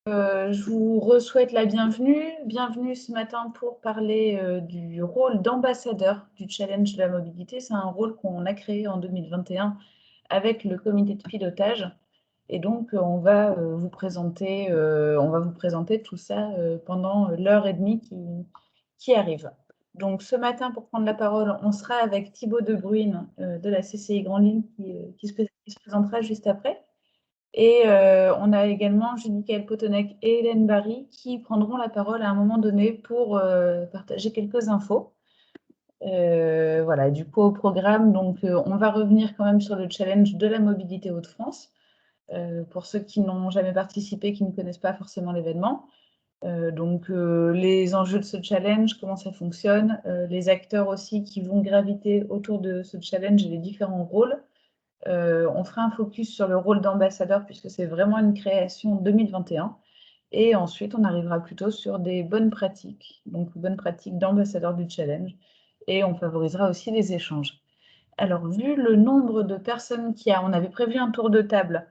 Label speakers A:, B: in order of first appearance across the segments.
A: Je vous souhaite la bienvenue. Bienvenue ce matin pour parler du rôle d'ambassadeur du Challenge de la mobilité. C'est un rôle qu'on a créé en 2021 avec le comité de pilotage. Et donc, on va vous présenter tout ça pendant l'heure et demie qui arrive. Donc, ce matin, pour prendre la parole, on sera avec Thibaut De Bruyne de la CCI Grand Ligne qui se présentera juste après. Et on a également Julie-Michaëlle Potonec et Hélène Barry qui prendront la parole à un moment donné pour partager quelques infos. Voilà, du coup, au programme, donc, on va revenir quand même sur le challenge de la mobilité Hauts-de-France. Pour ceux qui n'ont jamais participé, qui ne connaissent pas forcément l'événement. Les enjeux de ce challenge, comment ça fonctionne, les acteurs aussi qui vont graviter autour de ce challenge et les différents rôles. On fera un focus sur le rôle d'ambassadeur puisque c'est vraiment une création 2021. Et ensuite, on arrivera plutôt sur des bonnes pratiques, donc bonnes pratiques d'ambassadeur du challenge. Et on favorisera aussi les échanges. Alors, vu le nombre de personnes qu'il y a, on avait prévu un tour de table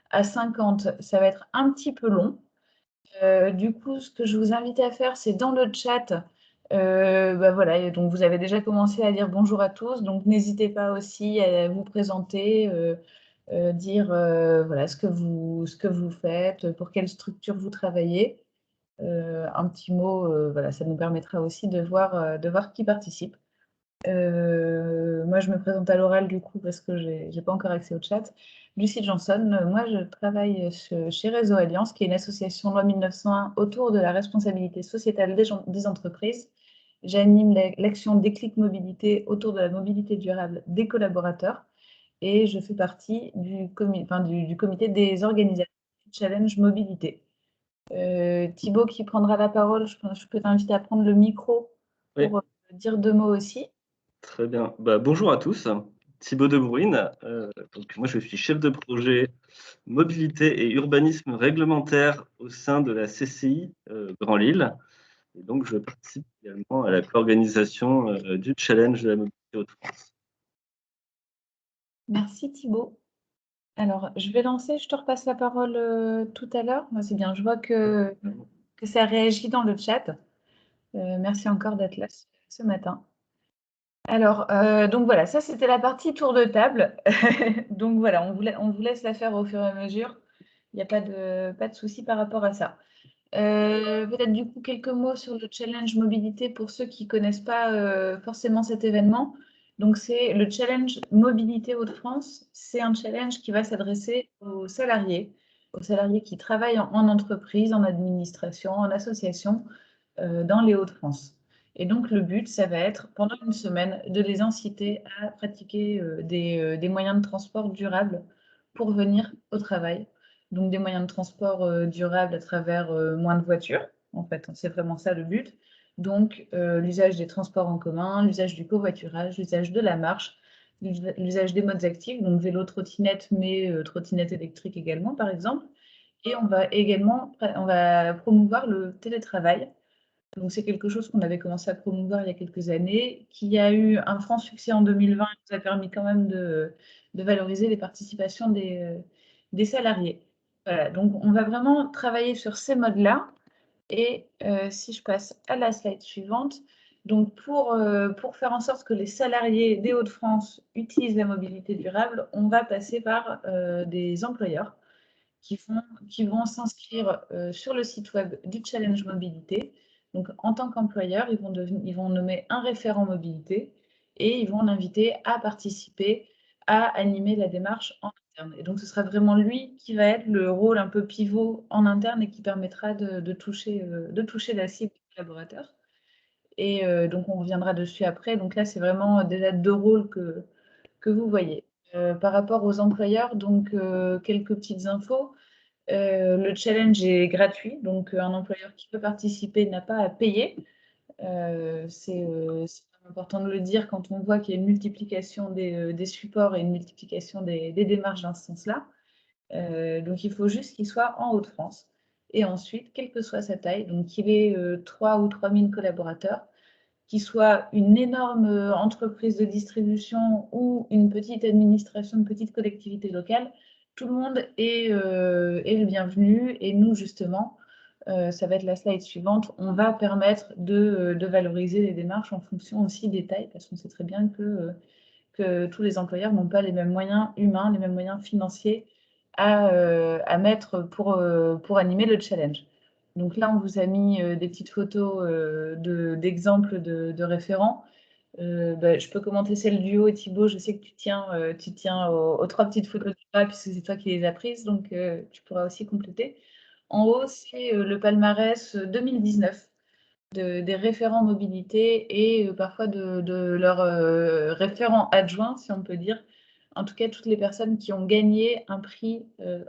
A: à 50, ça va être un petit peu long. Du coup, ce que je vous invite à faire, c'est dans le chat, voilà, donc vous avez déjà commencé à dire bonjour à tous, donc n'hésitez pas aussi à vous présenter, dire voilà, ce que vous faites, pour quelle structure vous travaillez. Un petit mot, voilà, ça nous permettra aussi de voir qui participe. Moi, je me présente à l'oral du coup parce que j'ai pas encore accès au chat. Lucie Johnson, moi je travaille chez Réseau Alliance, qui est une association loi 1901 autour de la responsabilité sociétale des entreprises. J'anime l'action Déclic Mobilité autour de la mobilité durable des collaborateurs et je fais partie du comité des organisateurs du Challenge Mobilité. Thibaut qui prendra la parole, je peux t'inviter à prendre le micro
B: Oui,
A: pour dire deux mots aussi.
B: très bien. Bonjour à tous, Thibaut De Bruyne. Donc moi, je suis chef de projet mobilité et urbanisme réglementaire au sein de la CCI Grand Lille. Et donc, je participe également à la co-organisation du Challenge de la mobilité Hauts-de-France.
A: Merci Thibaut. Alors, je vais lancer, je te repasse la parole tout à l'heure. Moi, c'est bien, je vois que ça réagit dans le chat. Merci encore d'être là ce matin. Alors, donc voilà, ça c'était la partie tour de table. Donc voilà, on vous laisse la faire au fur et à mesure. Il n'y a pas de souci par rapport à ça. Peut-être du coup quelques mots sur le challenge mobilité pour ceux qui ne connaissent pas forcément cet événement. Donc c'est le challenge mobilité Hauts-de-France. C'est un challenge qui va s'adresser aux salariés qui travaillent en entreprise, en administration, en association dans les Hauts-de-France. Et donc le but, ça va être pendant une semaine de les inciter à pratiquer des moyens de transport durables pour venir au travail. Donc des moyens de transport durables à travers moins de voitures, en fait, c'est vraiment ça le but. Donc l'usage des transports en commun, l'usage du covoiturage, l'usage de la marche, l'usage des modes actifs, donc vélo, trottinette, mais trottinette électrique également, par exemple. Et on va promouvoir le télétravail. Donc c'est quelque chose qu'on avait commencé à promouvoir il y a quelques années, qui a eu un franc succès en 2020 et nous a permis quand même de valoriser les participations des salariés. Voilà, donc on va vraiment travailler sur ces modes-là. Et si je passe à la slide suivante, donc pour faire en sorte que les salariés des Hauts-de-France utilisent la mobilité durable, on va passer par des employeurs qui vont s'inscrire sur le site web du Challenge Mobilité. Donc, en tant qu'employeur, ils vont nommer un référent mobilité et ils vont l'inviter à participer, à animer la démarche en interne. Et donc, ce sera vraiment lui qui va être le rôle un peu pivot en interne et qui permettra de toucher la cible du collaborateur. Et donc, on reviendra dessus après. Donc là, c'est vraiment déjà deux rôles que vous voyez. Par rapport aux employeurs, donc quelques petites infos. Le challenge est gratuit, donc un employeur qui peut participer n'a pas à payer. C'est important de le dire quand on voit qu'il y a une multiplication des supports et une multiplication des démarches dans ce sens-là. Donc il faut juste qu'il soit en Hauts-de-France. Et ensuite, quelle que soit sa taille, donc qu'il ait 3 ou 3 000 collaborateurs, qu'il soit une énorme entreprise de distribution ou une petite administration, une petite collectivité locale, tout le monde est le bienvenu. Et nous, justement, ça va être la slide suivante, on va permettre de valoriser les démarches en fonction aussi des tailles, parce qu'on sait très bien que tous les employeurs n'ont pas les mêmes moyens humains, les mêmes moyens financiers à mettre pour animer le challenge. Donc là, on vous a mis des petites photos d'exemples de référents. Je peux commenter celle du haut, et Thibaut, je sais que tu tiens aux 3 petites photos du bas, puisque c'est toi qui les as prises, donc tu pourras aussi compléter. En haut, c'est le palmarès 2019 des référents mobilité et parfois de leurs référents adjoints, si on peut dire. En tout cas, toutes les personnes qui ont gagné un prix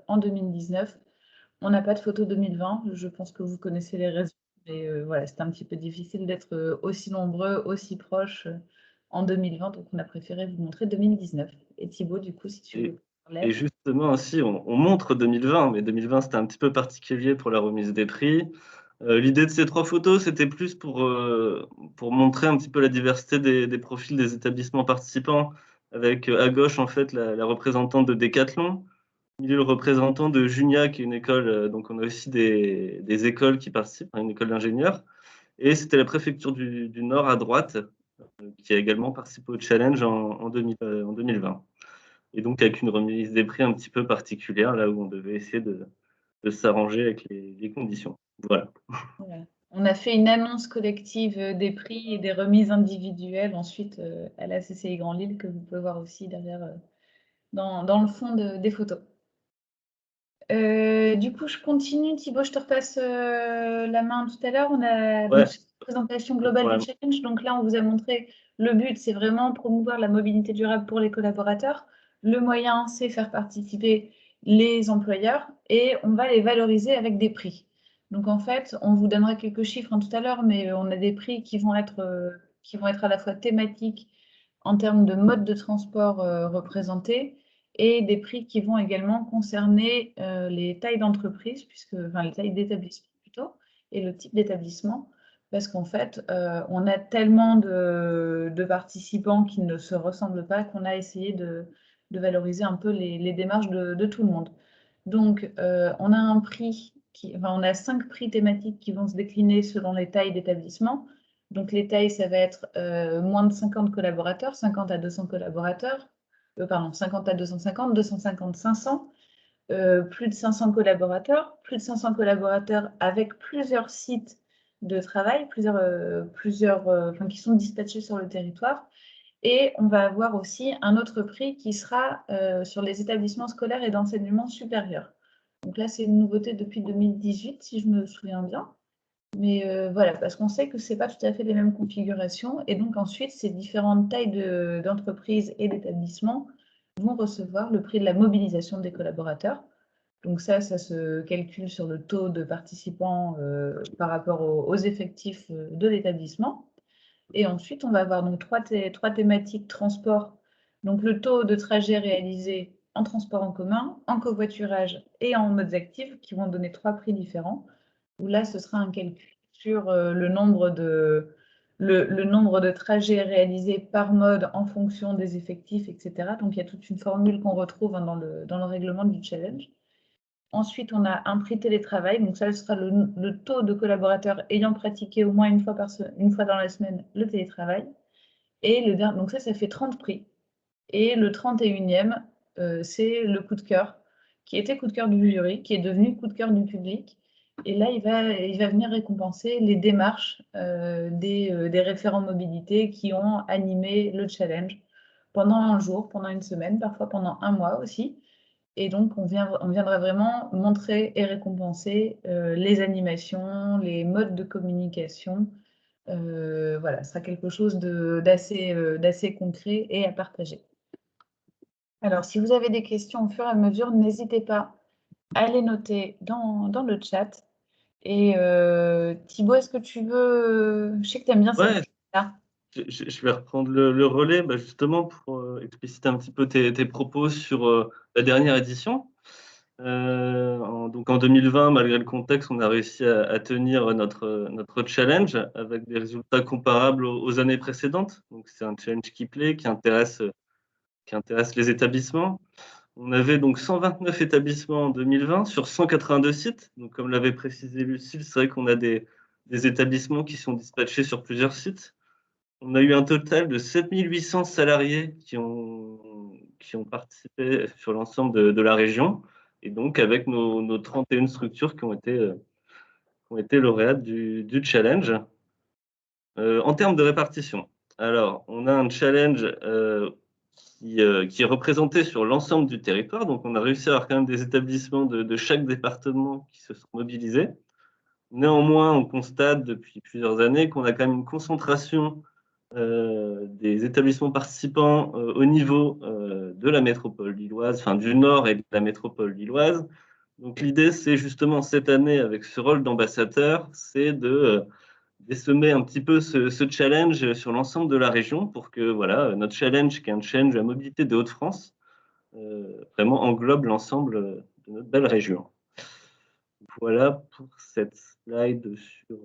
A: en 2019. On n'a pas de photo 2020. Je pense que vous connaissez les raisons. Mais voilà, c'était un petit peu difficile d'être aussi nombreux, aussi proches en 2020. Donc, on a préféré vous montrer 2019. Et Thibaut, du coup, si tu
B: Et
A: veux
B: et justement aussi, on montre 2020, mais 2020, c'était un petit peu particulier pour la remise des prix. L'idée de ces 3 photos, c'était plus pour montrer un petit peu la diversité des profils des établissements participants avec, à gauche, en fait, la représentante de Decathlon, au milieu, le représentant de Junia, qui est une école, donc on a aussi des écoles qui participent, hein, une école d'ingénieurs et c'était la préfecture du Nord à droite, qui a également participé au challenge en 2020 et donc avec une remise des prix un petit peu particulière, là où on devait essayer de s'arranger avec les conditions. Voilà.
A: voilà. On a fait une annonce collective des prix et des remises individuelles ensuite à la CCI Grand Lille que vous pouvez voir aussi derrière dans le fond des photos. Du coup, je continue. Thibaut, je te repasse la main tout à l'heure. On a donc
B: Ouais,
A: une présentation
B: pas de
A: globale du
B: problème.
A: challenge. Donc là, on vous a montré le but, c'est vraiment promouvoir la mobilité durable pour les collaborateurs. Le moyen, c'est faire participer les employeurs et on va les valoriser avec des prix. Donc en fait, on vous donnera quelques chiffres tout à l'heure, mais on a des prix qui vont être à la fois thématiques en termes de mode de transport représenté et des prix qui vont également concerner les tailles d'entreprise, enfin les tailles d'établissement plutôt, et le type d'établissement, parce qu'en fait, on a tellement de participants qui ne se ressemblent pas qu'on a essayé de valoriser un peu les démarches de tout le monde. Donc, on a on a 5 prix thématiques qui vont se décliner selon les tailles d'établissement. Donc, les tailles, ça va être moins de 50 collaborateurs, 50 à 200 collaborateurs, pardon, 50 à 250, 250, 500, plus de 500 collaborateurs, plus de 500 collaborateurs avec plusieurs sites de travail, enfin, qui sont dispatchés sur le territoire. Et on va avoir aussi un autre prix qui sera sur les établissements scolaires et d'enseignement supérieur. Donc là, c'est une nouveauté depuis 2018, si je me souviens bien. Mais voilà, parce qu'on sait que ce n'est pas tout à fait les mêmes configurations. Et donc ensuite, ces différentes tailles d'entreprises et d'établissements vont recevoir le prix de la mobilisation des collaborateurs. Donc ça se calcule sur le taux de participants par rapport aux effectifs de l'établissement. Et ensuite, on va avoir donc trois thématiques transport. Donc le taux de trajet réalisé en transport en commun, en covoiturage et en modes actifs qui vont donner 3 prix différents. Où là, ce sera un calcul sur le nombre de trajets réalisés par mode en fonction des effectifs, etc. Donc il y a toute une formule qu'on retrouve dans le règlement du challenge. Ensuite, on a un prix télétravail. Donc ça, ce sera le taux de collaborateurs ayant pratiqué au moins une fois dans la semaine le télétravail. Et donc ça fait 30 prix. Et le 31e, c'est le coup de cœur, qui était coup de cœur du jury, qui est devenu coup de cœur du public. Et là, il va venir récompenser les démarches des référents mobilité qui ont animé le challenge pendant un jour, pendant une semaine, parfois pendant un mois aussi. Et donc, on viendra vraiment montrer et récompenser les animations, les modes de communication. Voilà, ce sera quelque chose d'assez concret et à partager. Alors, si vous avez des questions au fur et à mesure, n'hésitez pas à les noter dans le chat. Et Thibaut, est-ce que tu veux... Je sais que tu aimes bien cette
B: Ouais,
A: slide-là.
B: je vais reprendre le relais, bah, justement pour, expliciter un petit peu tes propos sur, la dernière édition. Donc en 2020, malgré le contexte, on a réussi à tenir notre challenge avec des résultats comparables aux années précédentes. Donc c'est un challenge qui plaît, qui intéresse les établissements. On avait donc 129 établissements en 2020 sur 182 sites. Donc, comme l'avait précisé Lucille, c'est vrai qu'on a des établissements qui sont dispatchés sur plusieurs sites. On a eu un total de 7 800 salariés qui ont participé sur l'ensemble de la région, et donc avec nos 31 structures qui ont été lauréates du challenge. En termes de répartition, alors on a un challenge qui est représenté sur l'ensemble du territoire. Donc on a réussi à avoir quand même des établissements de chaque département qui se sont mobilisés. Néanmoins, on constate depuis plusieurs années qu'on a quand même une concentration des établissements participants au niveau de la métropole lilloise, enfin du nord et de la métropole lilloise. Donc l'idée, c'est justement cette année, avec ce rôle d'ambassadeur, c'est d'essaimer un petit peu ce challenge sur l'ensemble de la région pour que voilà, notre challenge, qui est un challenge à mobilité de Hauts-de-France, vraiment englobe l'ensemble de notre belle région. Voilà pour cette slide sur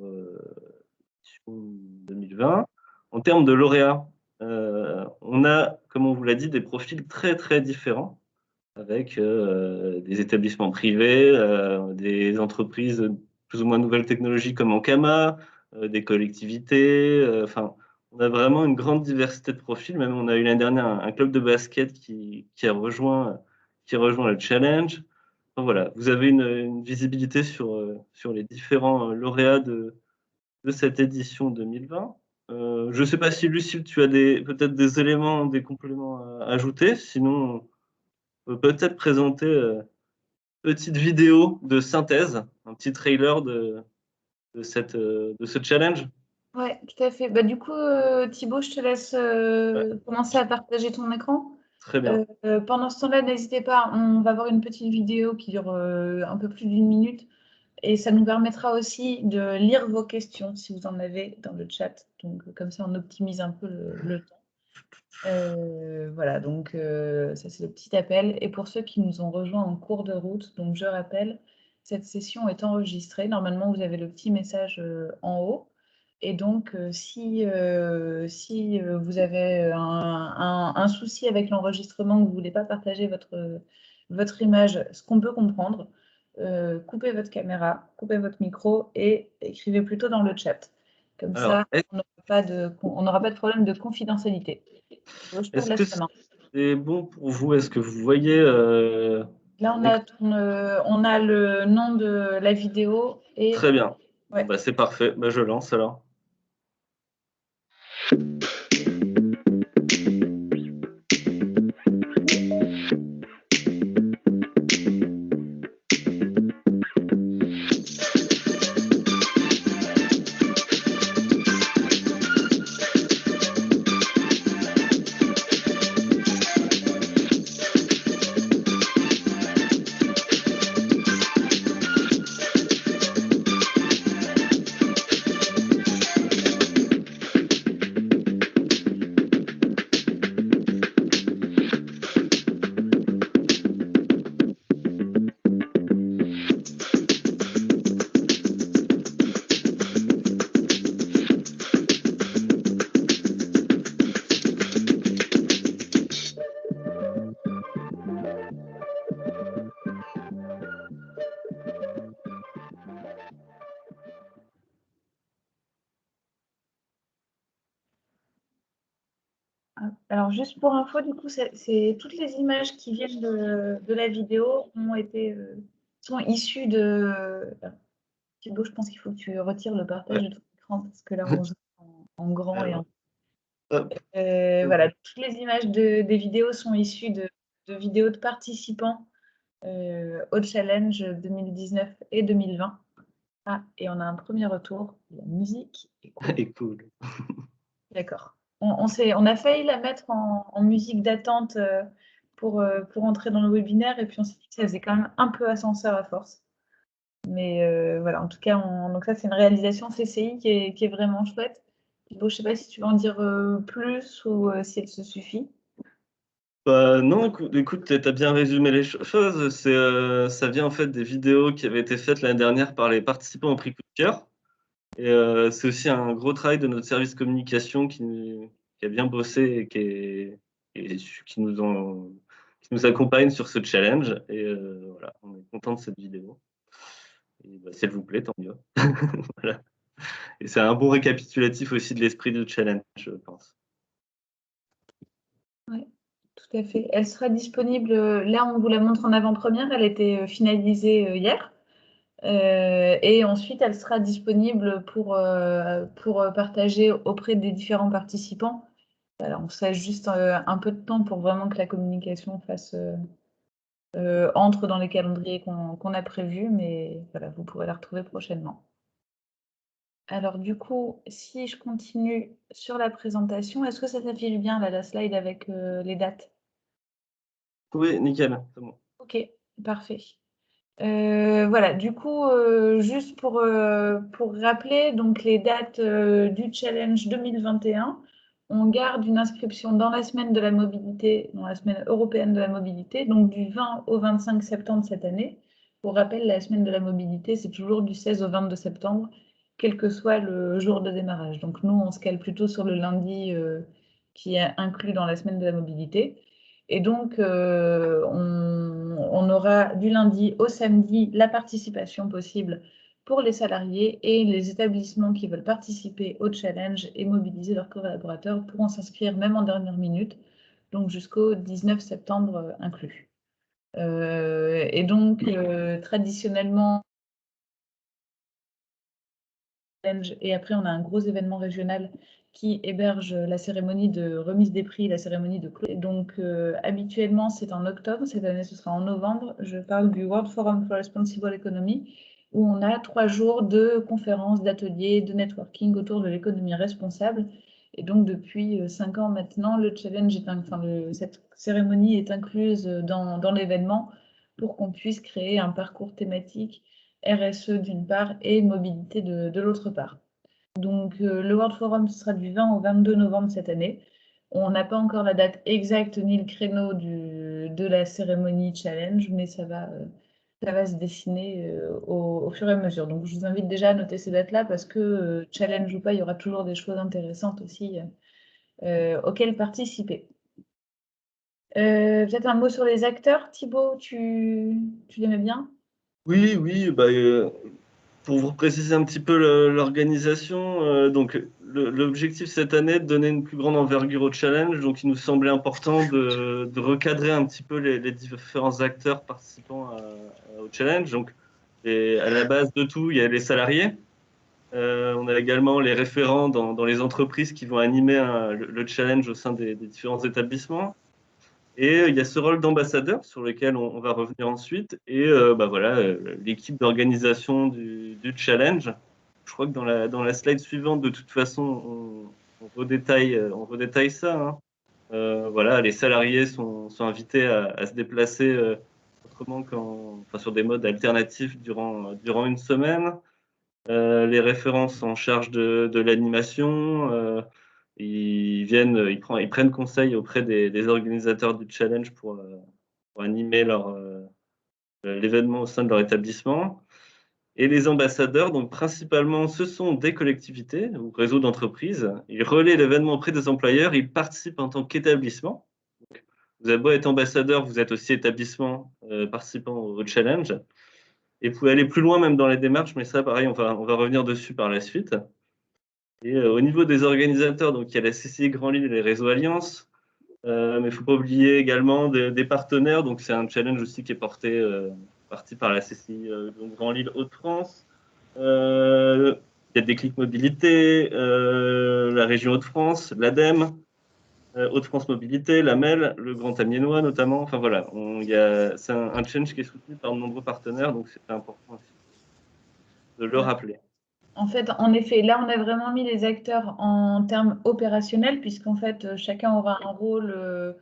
B: 2020. En termes de lauréats, on a, comme on vous l'a dit, des profils très très différents, avec des établissements privés, des entreprises plus ou moins nouvelles technologies comme Ankama, des collectivités. Enfin, on a vraiment une grande diversité de profils. Même on a eu l'année dernière un club de basket qui a rejoint le challenge. Enfin, voilà, vous avez une visibilité sur les différents lauréats de cette édition 2020. Je ne sais pas si Lucille, tu as peut-être des éléments, des compléments à ajouter. Sinon, on peut peut-être présenter une petite vidéo de synthèse, un petit trailer de ce challenge.
A: Ouais, tout à fait. Bah, du coup, Thibaut, je te laisse
B: Ouais,
A: commencer à partager ton écran.
B: très bien.
A: Pendant ce temps-là, n'hésitez pas, on va voir une petite vidéo qui dure un peu plus d'une minute et ça nous permettra aussi de lire vos questions si vous en avez dans le chat. Donc, comme ça, on optimise un peu le temps. Voilà, donc ça c'est le petit appel. Et pour ceux qui nous ont rejoints en cours de route, donc je rappelle, cette session est enregistrée. Normalement, vous avez le petit message en haut. Et donc, si vous avez un souci avec l'enregistrement, que vous ne voulez pas partager votre image, ce qu'on peut comprendre, coupez votre caméra, coupez votre micro et écrivez plutôt dans le chat. Comme
B: Alors,
A: ça, on n'aura pas de problème de confidentialité. Thibaut, je te
B: est-ce que
A: laisse la main.
B: c'est bon pour vous? Est-ce que vous voyez
A: Là, on a le nom de la vidéo et
B: Très bien. Bon,
A: ouais.
B: bah, c'est parfait. Bah, je lance alors.
A: Alors, juste pour info, du coup, toutes les images qui viennent de la vidéo sont issues de. Thibaut, je pense qu'il faut que tu retires le partage
B: Ouais.
A: de ton écran parce que là, on joue en grand et
B: Alors,
A: en.
B: hop.
A: Voilà, toutes les images des vidéos sont issues de vidéos de participants au challenge 2019 et 2020. Ah, et on a un premier retour. La musique est cool.
B: Et cool.
A: D'accord. On a failli la mettre en musique d'attente pour entrer dans le webinaire et puis on s'est dit que ça faisait quand même un peu ascenseur à force. Mais voilà, en tout cas, donc ça c'est une réalisation CCI qui est vraiment chouette. Bon, je ne sais pas si tu veux en dire plus ou si elle se suffit.
B: Bah, non, écoute, tu as bien résumé les choses. Ça vient en fait des vidéos qui avaient été faites l'année dernière par les participants au prix Coup de cœur. Et c'est aussi un gros travail de notre service communication qui a bien bossé et qui nous accompagnent sur ce challenge. Et voilà, on est content de cette vidéo. Et si elle vous plaît, tant mieux. Voilà. Et c'est un bon récapitulatif aussi de l'esprit du challenge, je pense.
A: Oui, tout à fait. Elle sera disponible, là on vous la montre en avant-première, elle a été finalisée hier. Et ensuite, elle sera disponible pour partager auprès des différents participants. Voilà, on se laisse juste un peu de temps pour vraiment que la communication entre dans les calendriers qu'on a prévus, mais voilà, vous pourrez la retrouver prochainement. Alors du coup, si je continue sur la présentation, est-ce que ça s'affiche bien là, la slide avec les dates?
B: Oui, nickel, c'est bon.
A: Ok, parfait. Voilà, du coup, juste pour rappeler donc les dates du challenge 2021, on garde une inscription dans la semaine de la mobilité, dans la semaine européenne de la mobilité, donc du 20 au 25 septembre cette année. Pour rappel, la semaine de la mobilité, c'est toujours du 16 au 22 septembre, quel que soit le jour de démarrage. Donc nous, on se cale plutôt sur le lundi qui est inclus dans la semaine de la mobilité. Et donc, on aura du lundi au samedi la participation possible pour les salariés, et les établissements qui veulent participer au challenge et mobiliser leurs collaborateurs pourront s'inscrire même en dernière minute, donc jusqu'au 19 septembre inclus. Et donc, traditionnellement, et après, on a un gros événement régional qui héberge la cérémonie de remise des prix, la cérémonie de clôture. Donc, habituellement, c'est en octobre. Cette année, ce sera en novembre. Je parle du World Forum for Responsible Economy, où on a 3 jours de conférences, d'ateliers, de networking autour de l'économie responsable. Et donc, depuis 5 ans maintenant, le challenge cette cérémonie est incluse dans l'événement pour qu'on puisse créer un parcours thématique RSE d'une part et mobilité de l'autre part. Donc, le World Forum, ce sera du 20 au 22 novembre cette année. On n'a pas encore la date exacte ni le créneau de la cérémonie challenge, mais ça va se dessiner au fur et à mesure. Donc, je vous invite déjà à noter ces dates-là parce que challenge ou pas, il y aura toujours des choses intéressantes aussi auxquelles participer. Peut-être un mot sur les acteurs. Thibaut, tu l'aimais bien?
B: Oui, oui, pour vous préciser un petit peu l'organisation, donc l'objectif cette année est de donner une plus grande envergure au challenge. Donc, il nous semblait important de recadrer un petit peu les différents acteurs participants au challenge. Donc, à la base de tout, il y a les salariés. On a également les référents dans les entreprises qui vont animer le challenge au sein des différents établissements. Et il y a ce rôle d'ambassadeur sur lequel on va revenir ensuite. Et voilà, l'équipe d'organisation du challenge. Je crois que dans la slide suivante, de toute façon, on redétaille ça, hein. Voilà, les salariés sont invités à se déplacer autrement sur des modes alternatifs durant une semaine. Les référents sont en charge de l'animation. Ils prennent conseil auprès des organisateurs du challenge pour animer l'événement au sein de leur établissement. Et les ambassadeurs, donc principalement, ce sont des collectivités ou réseaux d'entreprises. Ils relaient l'événement auprès des employeurs. Ils participent en tant qu'établissement. Vous avez beau être ambassadeur, vous êtes aussi établissement participant au challenge. Et vous pouvez aller plus loin même dans les démarches, mais ça, pareil, on va revenir dessus par la suite. Et au niveau des organisateurs, donc il y a la CCI Grand Lille et les réseaux Alliance. Mais il ne faut pas oublier également des partenaires. Donc, c'est un challenge aussi qui est parti par la CCI donc Grand Lille Hauts-de-France. Il y a Déclic Mobilité, la région Hauts-de-France, l'ADEME, Hauts-de-France Mobilité, la MEL, le Grand Amiénois notamment. Enfin voilà, c'est un challenge qui est soutenu par de nombreux partenaires, donc c'est important aussi de le rappeler.
A: En fait, en effet, là, on a vraiment mis les acteurs en termes opérationnels, puisqu'en fait, chacun aura un rôle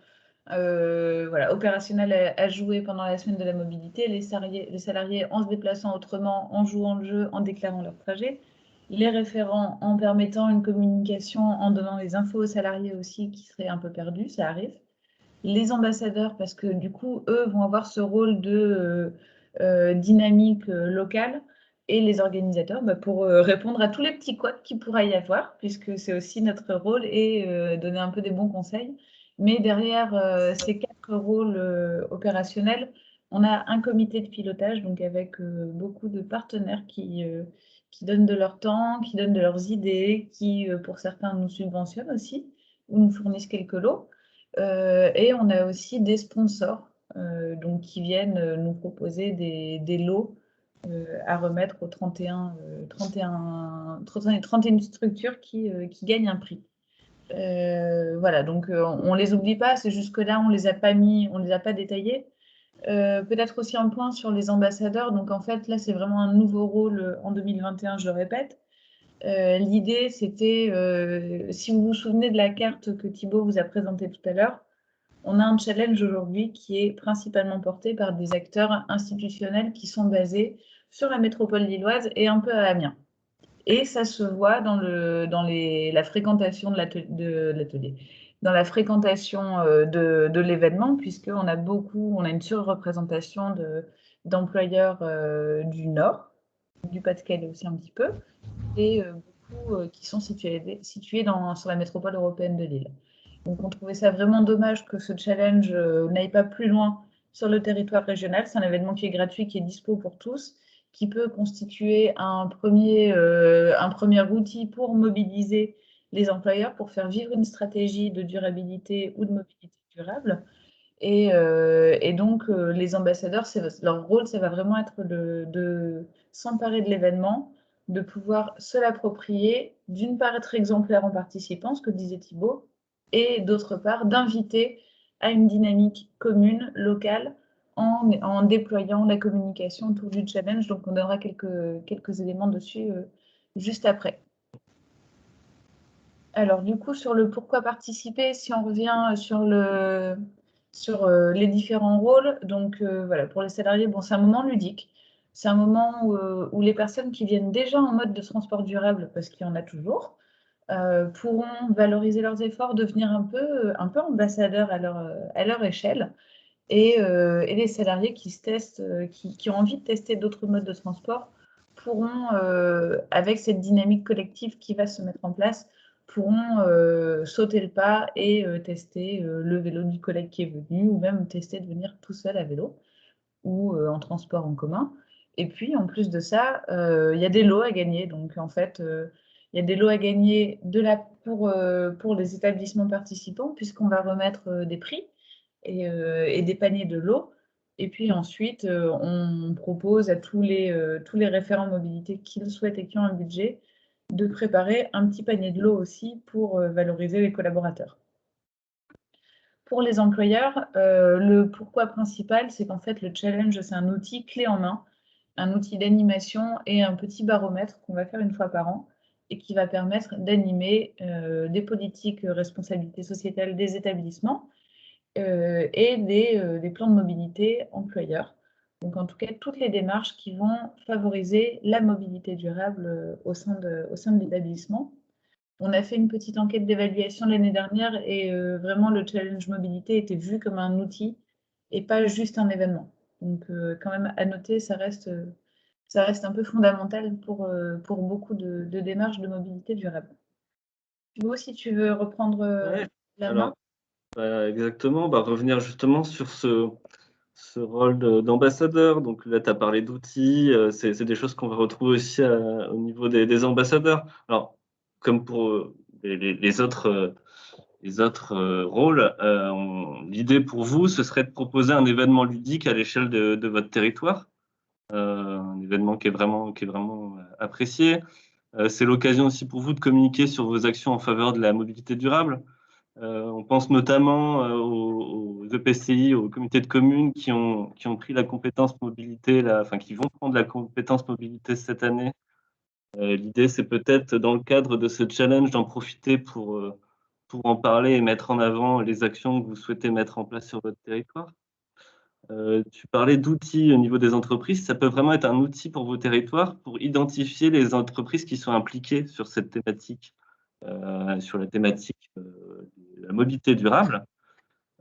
A: voilà, opérationnel à jouer pendant la semaine de la mobilité. Les salariés en se déplaçant autrement, en jouant le jeu, en déclarant leur trajet. Les référents en permettant une communication, en donnant les infos aux salariés aussi qui seraient un peu perdus, ça arrive. Les ambassadeurs, parce que du coup, eux vont avoir ce rôle de dynamique locale, et les organisateurs pour répondre à tous les petits couacs qu'il pourrait y avoir, puisque c'est aussi notre rôle, et donner un peu des bons conseils. Mais derrière ces 4 rôles opérationnels, on a un comité de pilotage, donc avec beaucoup de partenaires qui donnent de leur temps, qui donnent de leurs idées, qui, pour certains, nous subventionnent aussi ou nous fournissent quelques lots. Et on a aussi des sponsors donc qui viennent nous proposer des lots à remettre aux 31 structures qui gagnent un prix. Voilà, donc on les oublie pas, c'est juste que là, on les a pas mis, on les a pas détaillés. Peut-être aussi un point sur les ambassadeurs. Donc en fait, là, c'est vraiment un nouveau rôle en 2021, je le répète. L'idée, c'était, si vous vous souvenez de la carte que Thibaut vous a présentée tout à l'heure, on a un challenge aujourd'hui qui est principalement porté par des acteurs institutionnels qui sont basés sur la métropole lilloise et un peu à Amiens. Et ça se voit la fréquentation de l'atelier, dans la fréquentation de l'événement, puisqu'on a on a une surreprésentation d'employeurs du Nord, du Pas-de-Calais aussi un petit peu, et beaucoup qui sont situés sur la métropole européenne de Lille. Donc on trouvait ça vraiment dommage que ce challenge n'aille pas plus loin sur le territoire régional. C'est un événement qui est gratuit, qui est dispo pour tous, qui peut constituer un premier outil pour mobiliser les employeurs, pour faire vivre une stratégie de durabilité ou de mobilité durable. Et donc, les ambassadeurs, leur rôle, ça va vraiment être de s'emparer de l'événement, de pouvoir se l'approprier, d'une part être exemplaire en participant, ce que disait Thibaut, et d'autre part d'inviter à une dynamique commune, locale, en déployant la communication autour du challenge. Donc, on donnera quelques éléments dessus juste après. Alors, du coup, sur le pourquoi participer, si on revient sur les différents rôles, donc voilà, pour les salariés, bon, c'est un moment ludique. C'est un moment où les personnes qui viennent déjà en mode de transport durable, parce qu'il y en a toujours, pourront valoriser leurs efforts, devenir un peu ambassadeurs à leur échelle. Et les salariés qui se testent, qui ont envie de tester d'autres modes de transport pourront, avec cette dynamique collective qui va se mettre en place, pourront sauter le pas et tester le vélo du collègue qui est venu, ou même tester de venir tout seul à vélo ou en transport en commun. Et puis, en plus de ça, il y a des lots à gagner. Donc, en fait, il y a des lots à gagner pour les établissements participants, puisqu'on va remettre des prix et des paniers de lots. Et puis ensuite, on propose à tous les référents mobilité qui le souhaitent et qui ont un budget de préparer un petit panier de lots aussi pour valoriser les collaborateurs. Pour les employeurs, le pourquoi principal, c'est qu'en fait, le challenge, c'est un outil clé en main, un outil d'animation et un petit baromètre qu'on va faire une fois par an et qui va permettre d'animer des politiques responsabilité sociétale des établissements et des plans de mobilité employeurs. Donc, en tout cas, toutes les démarches qui vont favoriser la mobilité durable au sein de l'établissement. On a fait une petite enquête d'évaluation l'année dernière et vraiment le challenge mobilité était vu comme un outil et pas juste un événement. Donc quand même à noter, ça reste un peu fondamental pour beaucoup de démarches de mobilité durable. Thibaut, si tu veux reprendre
B: Ouais,
A: la main.
B: alors, exactement, revenir justement sur ce rôle d'ambassadeur. Donc là, tu as parlé d'outils, c'est des choses qu'on va retrouver aussi au niveau des ambassadeurs. Alors, comme pour les autres rôles, l'idée pour vous, ce serait de proposer un événement ludique à l'échelle de votre territoire, un événement qui est vraiment apprécié. C'est l'occasion aussi pour vous de communiquer sur vos actions en faveur de la mobilité durable. On pense notamment aux EPCI, aux comités de communes qui ont pris la compétence mobilité, enfin qui vont prendre la compétence mobilité cette année. L'idée, c'est peut-être dans le cadre de ce challenge d'en profiter pour en parler et mettre en avant les actions que vous souhaitez mettre en place sur votre territoire. Tu parlais d'outils au niveau des entreprises. Ça peut vraiment être un outil pour vos territoires pour identifier les entreprises qui sont impliquées sur cette thématique, sur la thématique de la mobilité durable.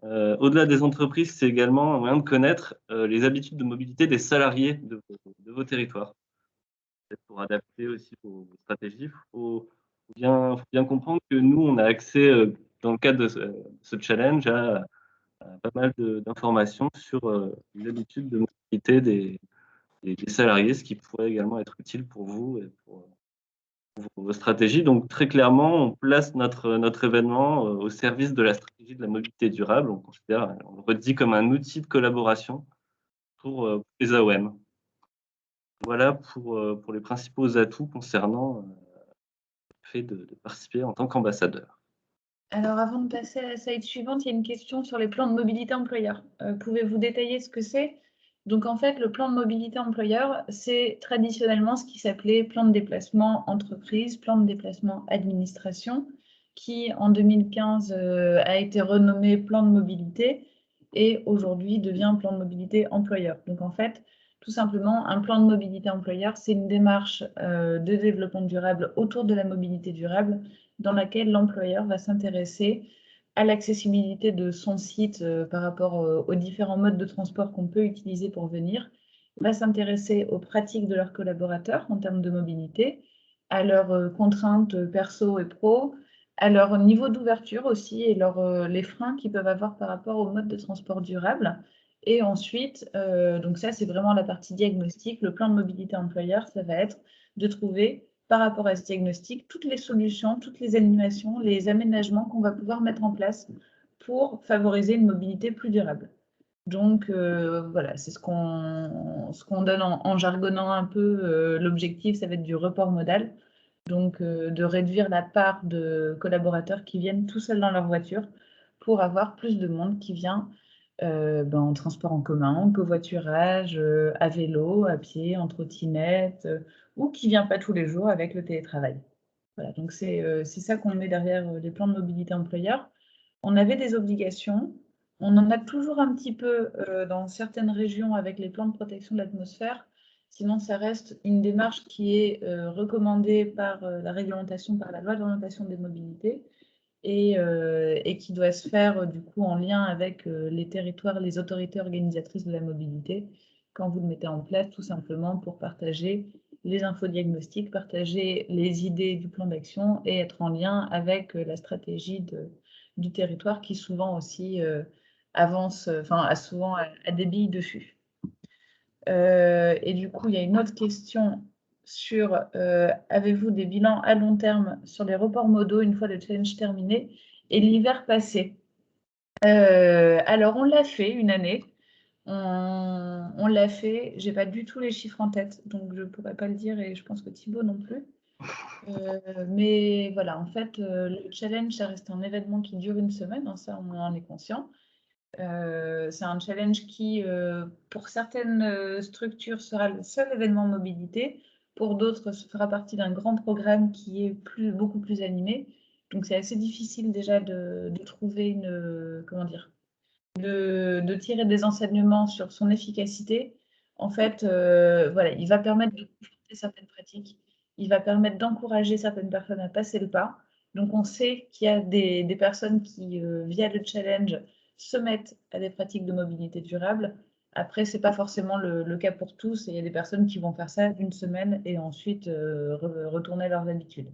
B: Au-delà des entreprises, c'est également un moyen de connaître les habitudes de mobilité des salariés de vos territoires. Peut-être pour adapter aussi vos stratégies, faut bien comprendre que nous, on a accès dans le cadre de ce challenge, à pas mal d'informations sur l'habitude de mobilité des salariés, ce qui pourrait également être utile pour vous et pour vos stratégies. Donc très clairement, on place notre événement au service de la stratégie de la mobilité durable. On le redit comme un outil de collaboration pour les AOM. Voilà pour les principaux atouts concernant le fait de participer en tant qu'ambassadeur.
A: Alors, avant de passer à la slide suivante, il y a une question sur les plans de mobilité employeur. Pouvez-vous détailler ce que c'est? Donc, en fait, le plan de mobilité employeur, c'est traditionnellement ce qui s'appelait plan de déplacement entreprise, plan de déplacement administration, qui en 2015 a été renommé plan de mobilité et aujourd'hui devient plan de mobilité employeur. Donc, en fait, tout simplement, un plan de mobilité employeur, c'est une démarche de développement durable autour de la mobilité durable dans laquelle l'employeur va s'intéresser à l'accessibilité de son site par rapport aux différents modes de transport qu'on peut utiliser pour venir, va s'intéresser aux pratiques de leurs collaborateurs en termes de mobilité, à leurs contraintes perso et pro, à leur niveau d'ouverture aussi et les freins qu'ils peuvent avoir par rapport aux modes de transport durable. Et ensuite, donc ça c'est vraiment la partie diagnostic, le plan de mobilité employeur, ça va être de trouver par rapport à ce diagnostic, toutes les solutions, toutes les animations, les aménagements qu'on va pouvoir mettre en place pour favoriser une mobilité plus durable. Donc voilà, c'est ce qu'on donne en jargonnant un peu. L'objectif, ça va être du report modal, donc de réduire la part de collaborateurs qui viennent tout seuls dans leur voiture pour avoir plus de monde qui vient en transport en commun, en covoiturage, à vélo, à pied, en trottinette, ou qui ne vient pas tous les jours avec le télétravail. Voilà, donc c'est ça qu'on met derrière les plans de mobilité employeur. On avait des obligations, on en a toujours un petit peu dans certaines régions avec les plans de protection de l'atmosphère. Sinon, ça reste une démarche qui est recommandée par la réglementation, par la loi d'orientation des mobilités et qui doit se faire du coup en lien avec les territoires, les autorités organisatrices de la mobilité, quand vous le mettez en place, tout simplement pour partager les infodiagnostics, partager les idées du plan d'action et être en lien avec la stratégie du territoire qui souvent aussi avance, enfin a souvent a des billes dessus. Et du coup, il y a une autre question sur avez-vous des bilans à long terme sur les reports modaux une fois le challenge terminé et l'hiver passé? Alors, on l'a fait une année. On l'a fait. J'ai pas du tout les chiffres en tête, donc je ne pourrais pas le dire et je pense que Thibaut non plus. Mais voilà, en fait, le challenge, ça reste un événement qui dure une semaine, hein, ça on en est conscient. C'est un challenge qui, pour certaines structures, sera le seul événement mobilité. Pour d'autres, ce fera partie d'un grand programme qui est beaucoup plus animé. Donc, c'est assez difficile déjà de trouver comment dire, de tirer des enseignements sur son efficacité. En fait, voilà, il va permettre de confronter certaines pratiques. Il va permettre d'encourager certaines personnes à passer le pas. Donc, on sait qu'il y a des personnes qui, via le challenge, se mettent à des pratiques de mobilité durable. Après, ce n'est pas forcément le cas pour tous. Et il y a des personnes qui vont faire ça une semaine et ensuite retourner à leurs habitudes.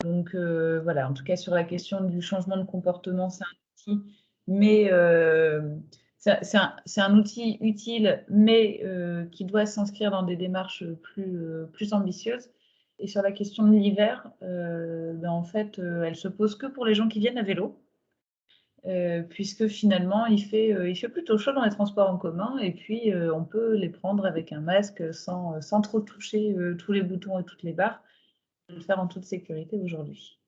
A: Donc voilà, en tout cas sur la question du changement de comportement, c'est un outil, mais c'est un outil utile, mais qui doit s'inscrire dans des démarches plus ambitieuses. Et sur la question de l'hiver, en fait, elle se pose que pour les gens qui viennent à vélo. Puisque finalement, il fait plutôt chaud dans les transports en commun et puis on peut les prendre avec un masque sans trop toucher tous les boutons et toutes les barres, le faire en toute sécurité aujourd'hui.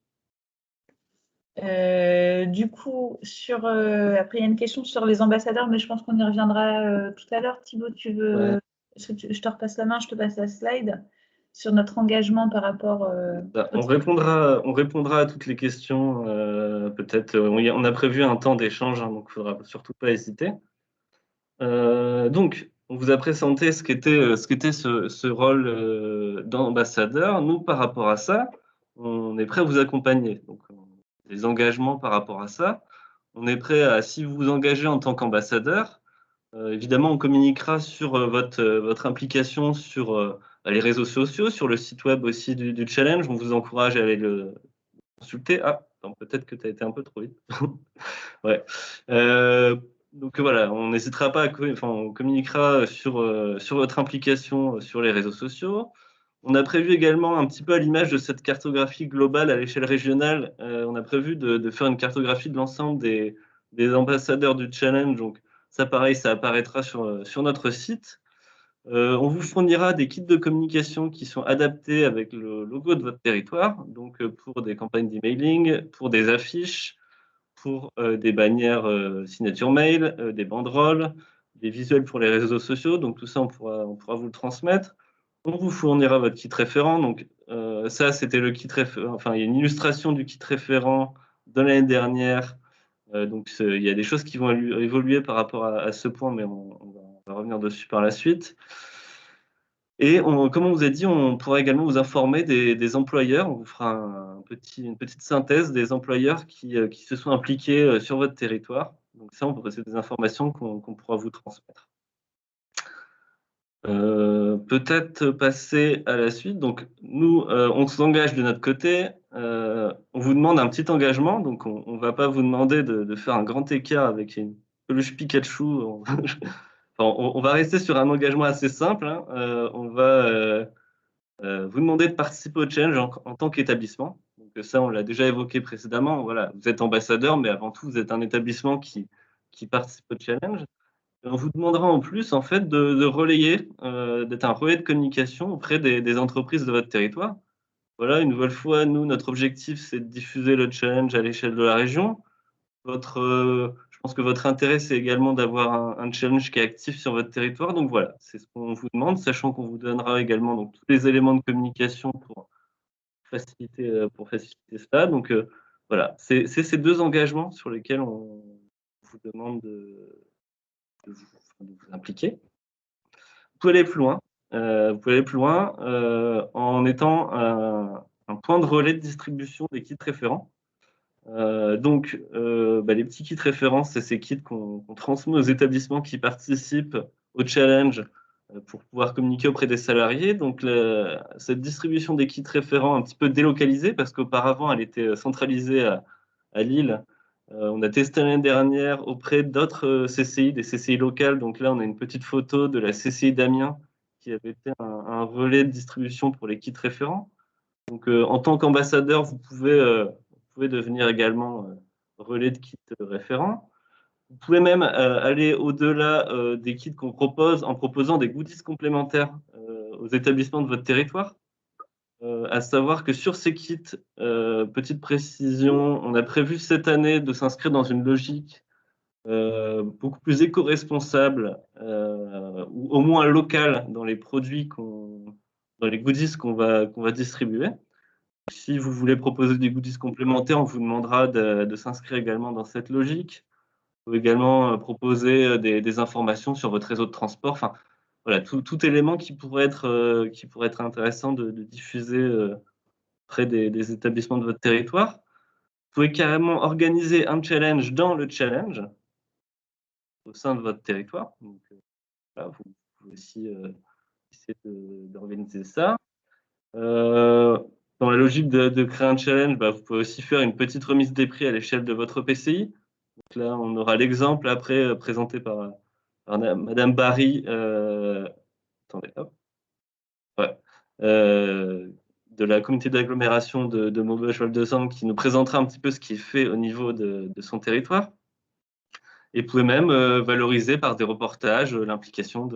A: Du coup, après, il y a une question sur les ambassadeurs, mais je pense qu'on y reviendra tout à l'heure. Thibaut, tu veux
B: Ouais.
A: je te repasse la main, je te passe la slide sur notre engagement par rapport.
B: On répondra à toutes les questions. Peut-être, on a prévu un temps d'échange, hein, donc il ne faudra surtout pas hésiter. Donc, on vous a présenté ce qu'était ce rôle d'ambassadeur. Nous, par rapport à ça, on est prêt à vous accompagner. Donc, des engagements par rapport à ça. On est prêt à, si vous vous engagez en tant qu'ambassadeur, évidemment, on communiquera sur votre implication sur les réseaux sociaux, sur le site web aussi du challenge. On vous encourage à aller le consulter. Ah, Attends, peut-être que tu as été un peu trop vite. Ouais. Donc voilà, on n'hésitera pas on communiquera sur votre implication sur les réseaux sociaux. On a prévu également un petit peu à l'image de cette cartographie globale à l'échelle régionale, on a prévu de faire une cartographie de l'ensemble des ambassadeurs du challenge. Donc ça pareil, ça apparaîtra sur notre site. On vous fournira des kits de communication qui sont adaptés avec le logo de votre territoire, donc pour des campagnes d'emailing, pour des affiches, pour des bannières signature mail, des banderoles, des visuels pour les réseaux sociaux. Donc tout ça, on pourra vous le transmettre. On vous fournira votre kit référent. Donc ça, c'était le kit référent. Enfin, il y a une illustration du kit référent de l'année dernière. Donc il y a des choses qui vont évoluer par rapport à ce point, mais on va revenir dessus par la suite. Et comme on vous a dit, on pourra également vous informer des employeurs. On vous fera une petite synthèse des employeurs qui se sont impliqués sur votre territoire. Donc ça, c'est des informations qu'on pourra vous transmettre. Peut-être passer à la suite. Donc nous, on s'engage de notre côté. On vous demande un petit engagement. Donc on ne va pas vous demander de faire un grand écart avec une peluche Pikachu. On va rester sur un engagement assez simple, hein. On va vous demander de participer au challenge en tant qu'établissement. Donc ça, on l'a déjà évoqué précédemment. Voilà, vous êtes ambassadeur, mais avant tout, vous êtes un établissement qui participe au challenge. Et on vous demandera en plus, en fait, de relayer, d'être un relais de communication auprès des entreprises de votre territoire. Voilà, une nouvelle fois, nous, notre objectif, c'est de diffuser le challenge à l'échelle de la région. Je pense que votre intérêt, c'est également d'avoir un challenge qui est actif sur votre territoire. Donc voilà, c'est ce qu'on vous demande, sachant qu'on vous donnera également donc, tous les éléments de communication pour faciliter cela. Donc voilà, c'est ces deux engagements sur lesquels on vous demande de vous impliquer. Vous pouvez aller plus loin. En étant un point de relais de distribution des kits référents. Les petits kits référents, c'est ces kits qu'on transmet aux établissements qui participent au challenge pour pouvoir communiquer auprès des salariés. Donc, cette distribution des kits référents un petit peu délocalisée, parce qu'auparavant, elle était centralisée à Lille. On a testé l'année dernière auprès d'autres CCI, des CCI locales. Donc là, on a une petite photo de la CCI d'Amiens qui avait été un relais de distribution pour les kits référents. Donc, en tant qu'ambassadeur, vous pouvez devenir également relais de kits référents. Vous pouvez même aller au-delà des kits qu'on propose en proposant des goodies complémentaires aux établissements de votre territoire. À savoir que sur ces kits, petite précision, on a prévu cette année de s'inscrire dans une logique beaucoup plus éco-responsable ou au moins locale dans les produits dans les goodies qu'on va distribuer. Si vous voulez proposer des goodies complémentaires, on vous demandera de s'inscrire également dans cette logique. Vous pouvez également proposer des informations sur votre réseau de transport. Enfin, voilà, tout élément qui pourrait être intéressant de diffuser auprès des établissements de votre territoire. Vous pouvez carrément organiser un challenge dans le challenge au sein de votre territoire. Donc, voilà, vous pouvez aussi essayer d'organiser ça. Dans la logique de créer un challenge, vous pouvez aussi faire une petite remise des prix à l'échelle de votre PCI. Donc là, on aura l'exemple après présenté par Madame Barry. Attendez, hop. Ouais. De la communauté d'agglomération de Maubeuge-Val-de-Sambre qui nous présentera un petit peu ce qui est fait au niveau de son territoire. Et vous pouvez même valoriser par des reportages l'implication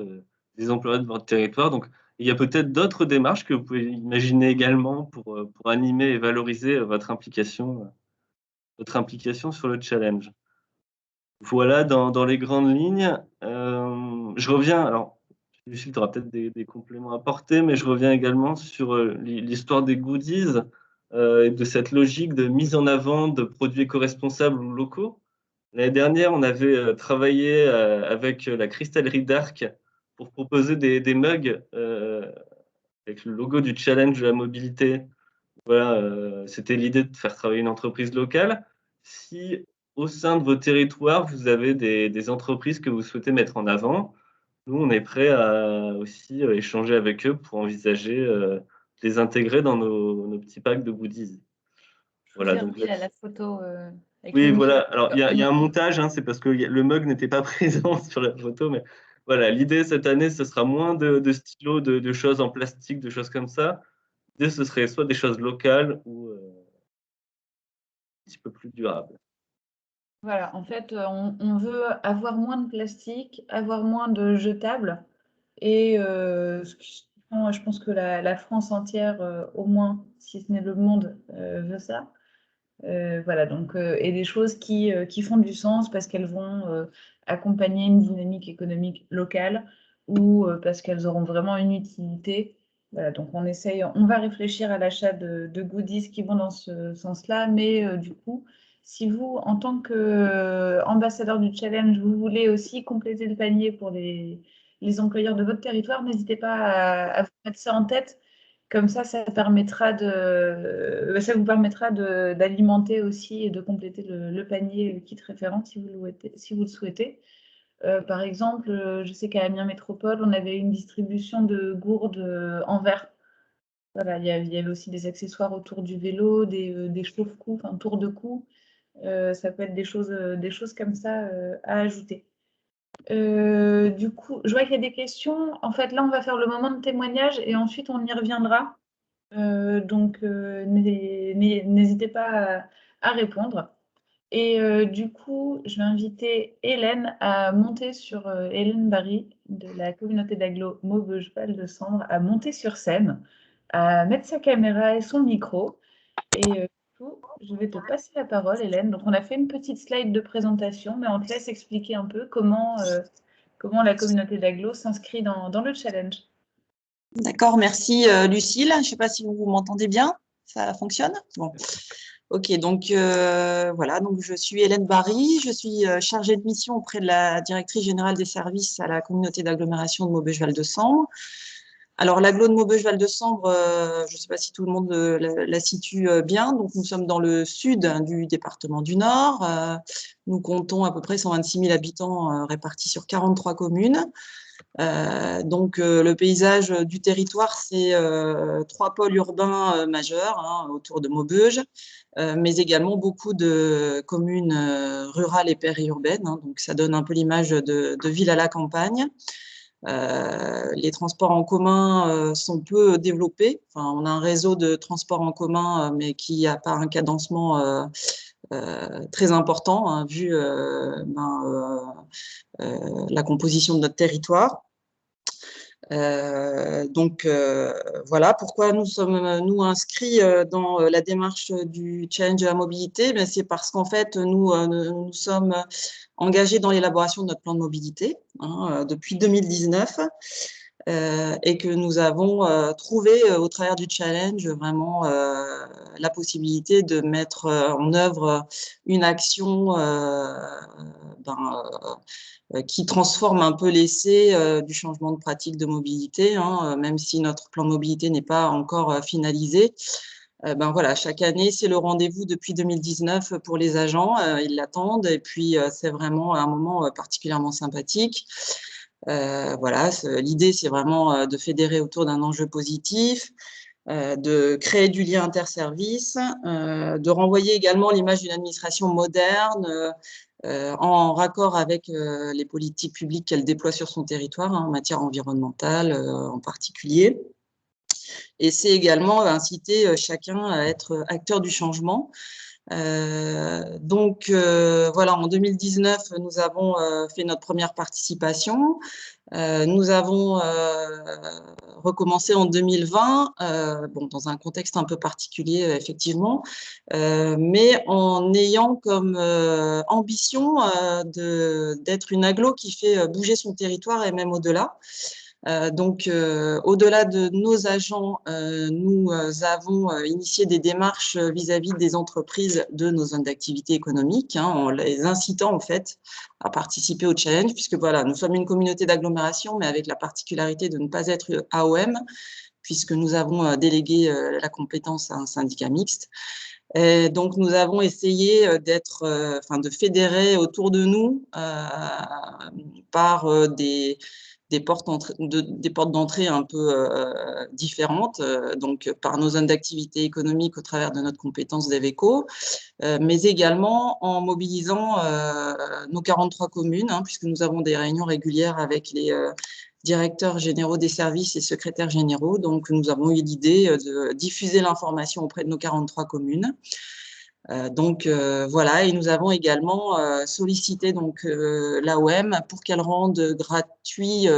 B: des employés de votre territoire. Donc, il y a peut-être d'autres démarches que vous pouvez imaginer également pour animer et valoriser votre implication sur le challenge. Voilà dans les grandes lignes. Je reviens, alors, Lucille, tu auras peut-être des compléments à apporter, mais je reviens également sur l'histoire des goodies et de cette logique de mise en avant de produits éco-responsables ou locaux. L'année dernière, on avait travaillé avec la cristallerie d'Arc pour proposer des mugs avec le logo du challenge de la mobilité. Voilà, c'était l'idée de faire travailler une entreprise locale. Si au sein de vos territoires, vous avez des entreprises que vous souhaitez mettre en avant, nous, on est prêt à aussi échanger avec eux pour envisager de les intégrer dans nos petits packs de goodies.
A: Je vous
B: Voilà,
A: ai
B: donc
A: remis la photo avec le
B: oui,
A: mug.
B: voilà. Alors, il y a un montage, hein, c'est parce que le mug n'était pas présent sur la photo, mais voilà, l'idée cette année, ce sera moins de stylos, de choses en plastique, de choses comme ça. L'idée, ce serait soit des choses locales ou un petit peu plus durables.
A: Voilà, en fait, on veut avoir moins de plastique, avoir moins de jetables et moi, je pense que la France entière, au moins, si ce n'est le monde, veut ça. Voilà, donc et des choses qui font du sens parce qu'elles vont, accompagner une dynamique économique locale ou, parce qu'elles auront vraiment une utilité. Voilà, donc on va réfléchir à l'achat de goodies qui vont dans ce sens-là, mais du coup, si vous, en tant qu'ambassadeur du challenge, vous voulez aussi compléter le panier pour les employeurs de votre territoire, n'hésitez pas à vous mettre ça en tête comme ça permettra ça vous permettra d'alimenter aussi et de compléter le panier kit référent si vous le souhaitez. Par exemple, je sais qu'à Amiens Métropole, on avait une distribution de gourdes en verre. Voilà, il y avait aussi des accessoires autour du vélo, des chauffe-cou, enfin tour de cou. Ça peut être des choses comme ça à ajouter. Du coup, je vois qu'il y a des questions. En fait, là, on va faire le moment de témoignage et ensuite on y reviendra. N'hésitez pas à répondre. Et du coup, je vais inviter Hélène à monter sur Hélène Barry de la communauté d'agglo Maubeuge Val de Sambre à monter sur scène, à mettre sa caméra et son micro. Et du coup, je vais te passer la parole, Hélène. Donc, on a fait une petite slide de présentation, mais on te laisse expliquer un peu comment la communauté d'agglo s'inscrit dans le challenge.
C: D'accord, merci Lucille. Je ne sais pas si vous m'entendez bien. Ça fonctionne? Bon. Ok, donc voilà, donc je suis Hélène Barry, je suis chargée de mission auprès de la directrice générale des services à la communauté d'agglomération de Maubeuge-Val de Sambre. Alors l'agglo de Maubeuge-Val de Sambre, je ne sais pas si tout le monde la situe bien, donc nous sommes dans le sud du département du Nord. Nous comptons à peu près 126 000 habitants répartis sur 43 communes. Donc le paysage du territoire, c'est 3 pôles urbains majeurs hein, autour de Maubeuge, mais également beaucoup de communes rurales et périurbaines. Hein, donc ça donne un peu l'image de ville à la campagne. Les transports en commun sont peu développés. Enfin, on a un réseau de transports en commun, mais qui n'a pas un cadencement très important, hein, vu la composition de notre territoire. Voilà pourquoi nous sommes inscrits dans la démarche du challenge de la mobilité. C'est parce qu'en fait nous sommes engagés dans l'élaboration de notre plan de mobilité hein, depuis 2019 et que nous avons trouvé au travers du challenge vraiment la possibilité de mettre en œuvre une action qui transforme un peu l'essai du changement de pratique de mobilité, hein, même si notre plan de mobilité n'est pas encore finalisé. Voilà, chaque année, c'est le rendez-vous depuis 2019 pour les agents. Ils l'attendent et puis c'est vraiment un moment particulièrement sympathique. Voilà, l'idée, c'est vraiment de fédérer autour d'un enjeu positif, de créer du lien interservice, de renvoyer également l'image d'une administration moderne, en raccord avec les politiques publiques qu'elle déploie sur son territoire, hein, en matière environnementale en particulier. Et c'est également inciter chacun à être acteur du changement. Voilà, en 2019, nous avons fait notre première participation. Nous avons recommencé en 2020, dans un contexte un peu particulier, effectivement, mais en ayant comme ambition d'être une agglo qui fait bouger son territoire et même au-delà. Au-delà de nos agents, nous avons initié des démarches vis-à-vis des entreprises de nos zones d'activité économique, hein, en les incitant en fait à participer au challenge, puisque voilà, nous sommes une communauté d'agglomération, mais avec la particularité de ne pas être AOM, puisque nous avons délégué la compétence à un syndicat mixte. Et donc, nous avons essayé de fédérer autour de nous par des portes d'entrée un peu différentes, donc par nos zones d'activité économique au travers de notre compétence d'Eveco, mais également en mobilisant nos 43 communes, hein, puisque nous avons des réunions régulières avec les directeurs généraux des services et secrétaires généraux. Donc, nous avons eu l'idée de diffuser l'information auprès de nos 43 communes. Voilà, et nous avons également sollicité l'AOM pour qu'elle rende gratuits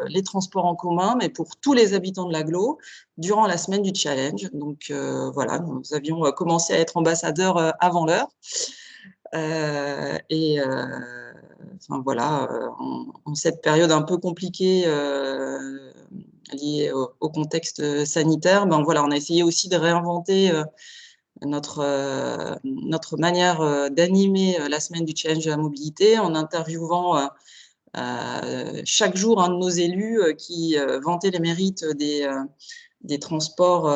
C: les transports en commun, mais pour tous les habitants de l'agglo, durant la semaine du challenge. Donc voilà, nous avions commencé à être ambassadeurs avant l'heure. Enfin voilà, en cette période un peu compliquée liée au contexte sanitaire, ben voilà, on a essayé aussi de réinventer notre manière d'animer la semaine du challenge de la mobilité en interviewant chaque jour un de nos élus qui vantait les mérites des transports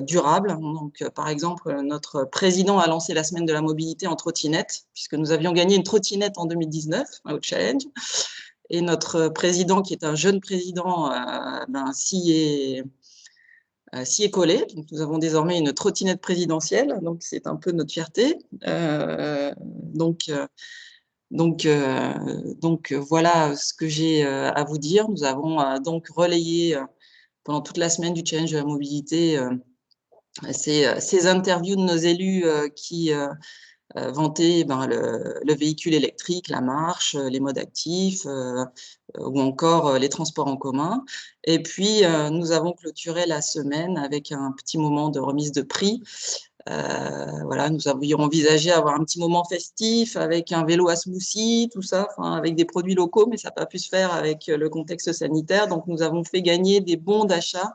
C: durables. Donc, par exemple, notre président a lancé la semaine de la mobilité en trottinette, puisque nous avions gagné une trottinette en 2019 au challenge. Et notre président, qui est un jeune président, s'y est collé. Donc, nous avons désormais une trottinette présidentielle, donc c'est un peu notre fierté. Voilà ce que j'ai à vous dire. Nous avons donc relayé pendant toute la semaine du challenge de la mobilité ces interviews de nos élus qui vantaient le véhicule électrique, la marche, les modes actifs ou encore les transports en commun. Et puis, nous avons clôturé la semaine avec un petit moment de remise de prix. Voilà, nous avions envisagé avoir un petit moment festif avec un vélo à smoothie, tout ça, avec des produits locaux, mais ça n'a pas pu se faire avec le contexte sanitaire. Donc, nous avons fait gagner des bons d'achat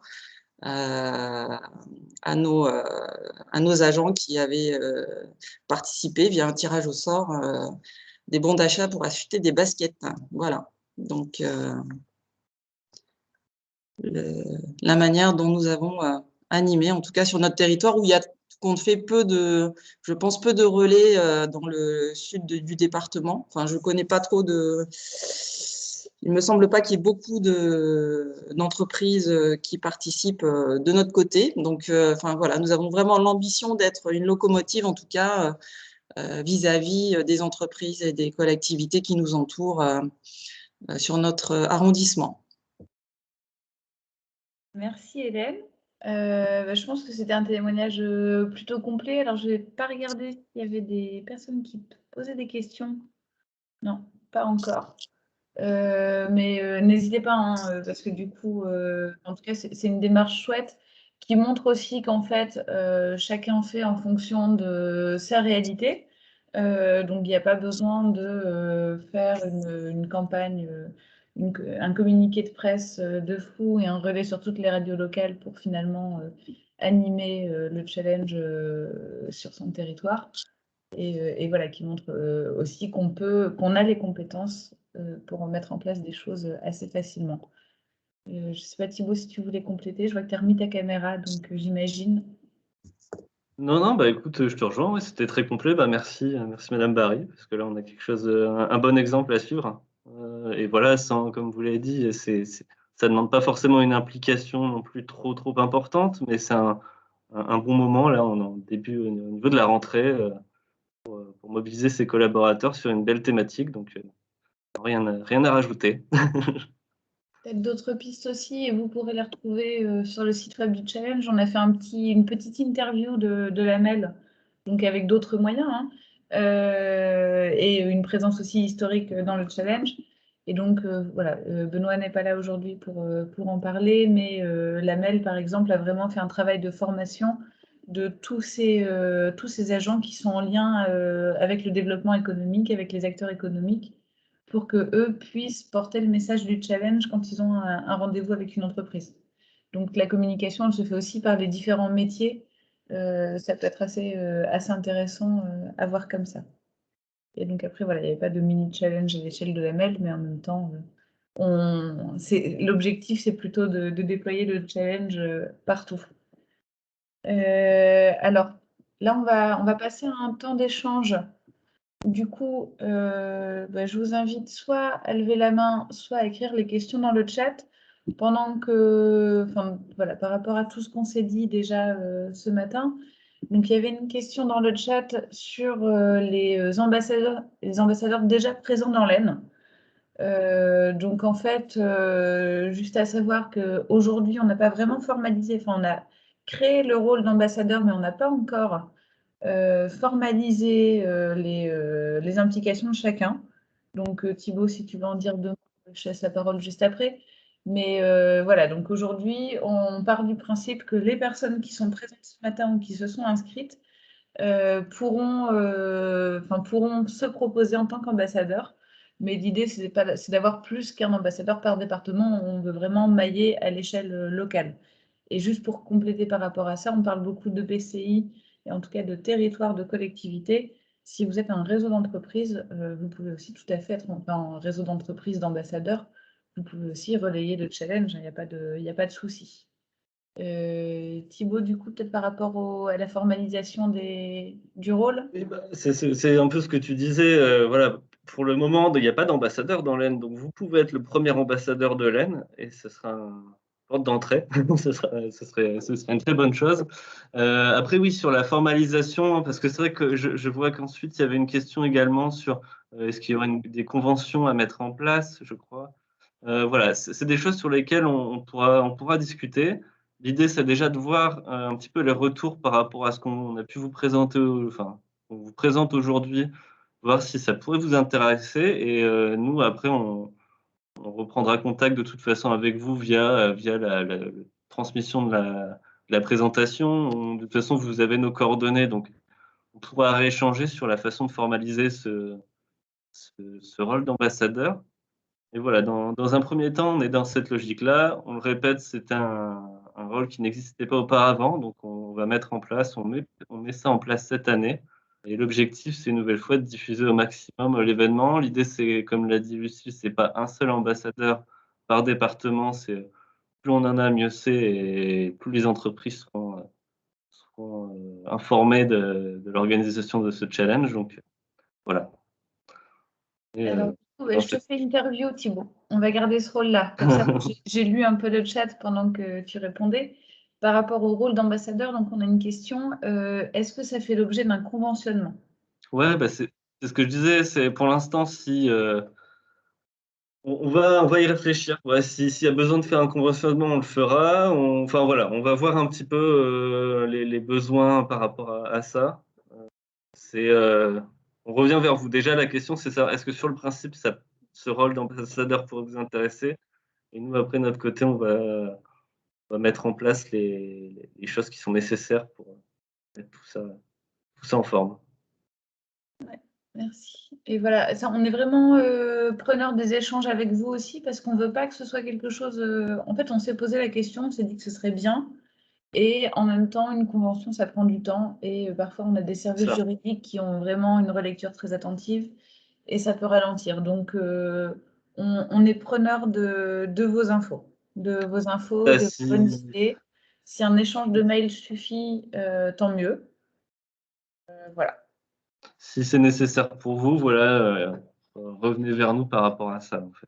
C: à nos agents qui avaient participé via un tirage au sort des bons d'achat pour acheter des baskets. Voilà. Donc, la manière dont nous avons animé, en tout cas sur notre territoire, où il y a qu'on fait je pense, peu de relais dans le sud du département. Enfin, je ne connais pas trop il ne me semble pas qu'il y ait beaucoup d'entreprises qui participent de notre côté. Donc, enfin, voilà, nous avons vraiment l'ambition d'être une locomotive, en tout cas, vis-à-vis des entreprises et des collectivités qui nous entourent sur notre arrondissement.
A: Merci Hélène. Je pense que c'était un témoignage plutôt complet. Alors, je n'ai pas regardé s'il y avait des personnes qui posaient des questions. Non, pas encore. Mais n'hésitez pas, hein, parce que du coup, en tout cas, c'est une démarche chouette qui montre aussi qu'en fait, chacun fait en fonction de sa réalité. Donc, il n'y a pas besoin de faire une campagne, un communiqué de presse de fou et un relais sur toutes les radios locales pour finalement animer le challenge sur son territoire. Et voilà, qui montre aussi qu'on a les compétences pour mettre en place des choses assez facilement. Je ne sais pas, Thibaut, si tu voulais compléter. Je vois que tu as remis ta caméra, donc j'imagine.
B: Non, non, bah écoute, je te rejoins, ouais, c'était très complet. Bah merci, merci Madame Barry, parce que là on a quelque chose, un bon exemple à suivre. Et voilà, comme vous l'avez dit, ça demande pas forcément une implication non plus trop importante, mais c'est un bon moment là, on est en début au niveau de la rentrée pour mobiliser ses collaborateurs sur une belle thématique, donc rien à rajouter.
A: Peut-être d'autres pistes aussi, et vous pourrez les retrouver sur le site web du challenge. On a fait une petite interview de la Mel, donc avec d'autres moyens, hein, et une présence aussi historique dans le challenge. Et donc, voilà, Benoît n'est pas là aujourd'hui pour en parler, mais la Mel, par exemple, a vraiment fait un travail de formation de tous ces agents qui sont en lien avec le développement économique, avec les acteurs économiques, pour qu'eux puissent porter le message du challenge quand ils ont un rendez-vous avec une entreprise. Donc la communication, elle se fait aussi par les différents métiers. Ça peut être assez intéressant à voir comme ça. Et donc après, voilà, il n'y avait pas de mini-challenge à l'échelle de la MEL, mais en même temps, l'objectif, c'est plutôt de déployer le challenge partout. Alors, là, on va passer à un temps d'échange du coup, je vous invite soit à lever la main, soit à écrire les questions dans le chat pendant que, enfin, voilà, par rapport à tout ce qu'on s'est dit déjà ce matin. Donc, il y avait une question dans le chat sur les ambassadeurs déjà présents dans l'Aisne. Donc, en fait, juste à savoir qu'aujourd'hui, on n'a pas vraiment formalisé, enfin, on a créé le rôle d'ambassadeur, mais on n'a pas encore formaliser les implications de chacun. Donc, Thibaut, si tu veux en dire deux mots, je laisse la parole juste après. Mais voilà, donc aujourd'hui, on part du principe que les personnes qui sont présentes ce matin ou qui se sont inscrites pourront se proposer en tant qu'ambassadeurs. Mais l'idée, c'est d'avoir plus qu'un ambassadeur par département. On veut vraiment mailler à l'échelle locale. Et juste pour compléter par rapport à ça, on parle beaucoup de PCI et en tout cas de territoire de collectivité. Si vous êtes un réseau d'entreprises, vous pouvez aussi tout à fait être un réseau d'entreprises d'ambassadeurs. Vous pouvez aussi relayer le challenge, il n'y a pas de souci. Thibaut, du coup, peut-être par rapport à la formalisation du rôle.
B: Oui, c'est un peu ce que tu disais. Voilà, pour le moment, il n'y a pas d'ambassadeur dans l'Aisne, donc vous pouvez être le premier ambassadeur de l'Aisne et ce sera une porte d'entrée. Ce serait une très bonne chose. Après, oui, sur la formalisation, parce que c'est vrai que je vois qu'ensuite, il y avait une question également sur est-ce qu'il y aurait des conventions à mettre en place, je crois. Voilà, c'est des choses sur lesquelles on pourra discuter. L'idée, c'est déjà de voir un petit peu les retours par rapport à ce qu'on a pu vous présenter, enfin, qu'on vous présente aujourd'hui, voir si ça pourrait vous intéresser. Et nous, après, on reprendra contact de toute façon avec vous via la transmission de la présentation. De toute façon, vous avez nos coordonnées, donc on pourra rééchanger sur la façon de formaliser ce rôle d'ambassadeur. Et voilà, dans un premier temps, on est dans cette logique-là. On le répète, c'est un rôle qui n'existait pas auparavant, donc on va mettre en place, on met ça en place cette année. Et l'objectif, c'est une nouvelle fois de diffuser au maximum l'événement. L'idée, c'est, comme l'a dit Lucie, c'est pas un seul ambassadeur par département, c'est plus on en a, mieux c'est, et plus les entreprises seront informées de l'organisation de ce challenge. Donc voilà. Et,
A: Alors, du coup,
B: dans
A: je te
B: cette-
A: fais interview, Thibaut. On va garder ce rôle-là. Comme ça, j'ai lu un peu le chat pendant que tu répondais. Par rapport au rôle d'ambassadeur, donc on a une question. Est-ce que ça fait l'objet d'un conventionnement?
B: Ouais, bah c'est ce que je disais, c'est pour l'instant, si on va y réfléchir. Ouais, s'il y a besoin de faire un conventionnement, on le fera. Enfin voilà, on va voir un petit peu les besoins par rapport à ça. C'est, on revient vers vous. Déjà, la question, c'est ça. Est-ce que sur le principe, ce rôle d'ambassadeur pourrait vous intéresser? Et nous, après, de notre côté, on va mettre en place les choses qui sont nécessaires pour mettre tout ça en forme.
A: Merci. Et voilà, ça, on est vraiment preneur des échanges avec vous aussi parce qu'on ne veut pas que ce soit quelque chose. En fait, on s'est posé la question, on s'est dit que ce serait bien. Et en même temps, une convention, ça prend du temps. Et parfois, on a des services
B: Ça.
A: juridiques qui ont vraiment une relecture très attentive et ça peut ralentir. Donc, on est preneur de vos infos,
B: Bah,
A: de vos bonnes idées. Si un échange de mails suffit, tant mieux. Voilà.
B: si c'est nécessaire pour vous, voilà, revenez vers nous par rapport à ça, en fait.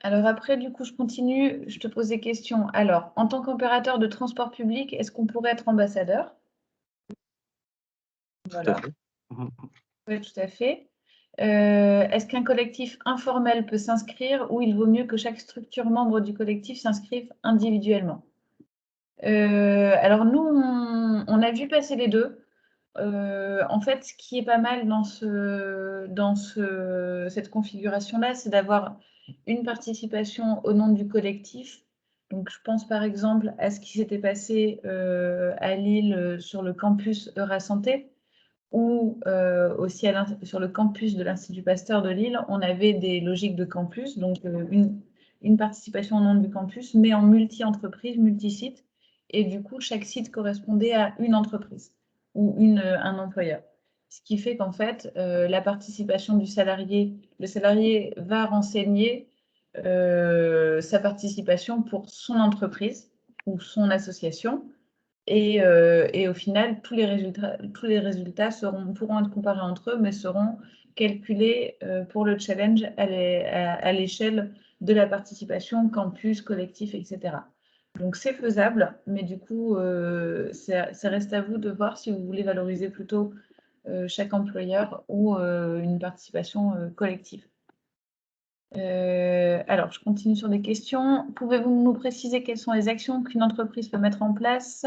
A: Alors après, du coup, je continue. Je te pose des questions. Alors, en tant qu'opérateur de transport public, est-ce qu'on pourrait être ambassadeur?
B: Tout à
A: Voilà.
B: fait.
A: Oui, tout à fait. Est-ce qu'un collectif informel peut s'inscrire ou il vaut mieux que chaque structure membre du collectif s'inscrive individuellement? Alors nous, on a vu passer les deux. En fait, ce qui est pas mal cette configuration-là, c'est d'avoir une participation au nom du collectif. Donc, je pense par exemple à ce qui s'était passé à Lille sur le campus Eurasanté, ou aussi sur le campus de l'Institut Pasteur de Lille, on avait des logiques de campus, donc une participation au nom du campus, mais en multi-entreprise, multi-site. Et du coup, chaque site correspondait à une entreprise ou un employeur. Ce qui fait qu'en fait, la participation du salarié, le salarié va renseigner sa participation pour son entreprise ou son association. Et au final, tous les résultats pourront être comparés entre eux, mais seront calculés pour le challenge à l'échelle de la participation, campus, collectif, etc. Donc c'est faisable, mais du coup, ça reste à vous de voir si vous voulez valoriser plutôt chaque employeur ou une participation collective. Alors, je continue sur des questions. Pouvez-vous nous préciser quelles sont les actions qu'une entreprise peut mettre en place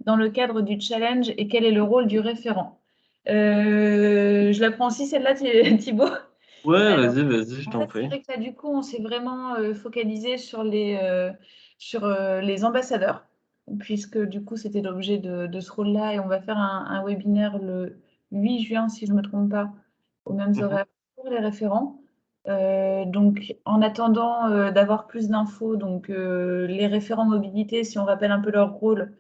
A: dans le cadre du challenge et quel est le rôle du référent? Je la prends aussi celle-là, Thibaut.
B: Ouais,
A: Alors,
B: vas-y, je
A: en
B: t'en
A: fait, c'est
B: prie.
A: vrai que là, du coup, on s'est vraiment focalisé sur les ambassadeurs, puisque du coup, c'était l'objet de ce rôle-là, et on va faire un webinaire le 8 juin, si je ne me trompe pas, aux mêmes horaires pour les référents. Donc, en attendant d'avoir plus d'infos, donc les référents mobilité, si on rappelle un peu leur rôle,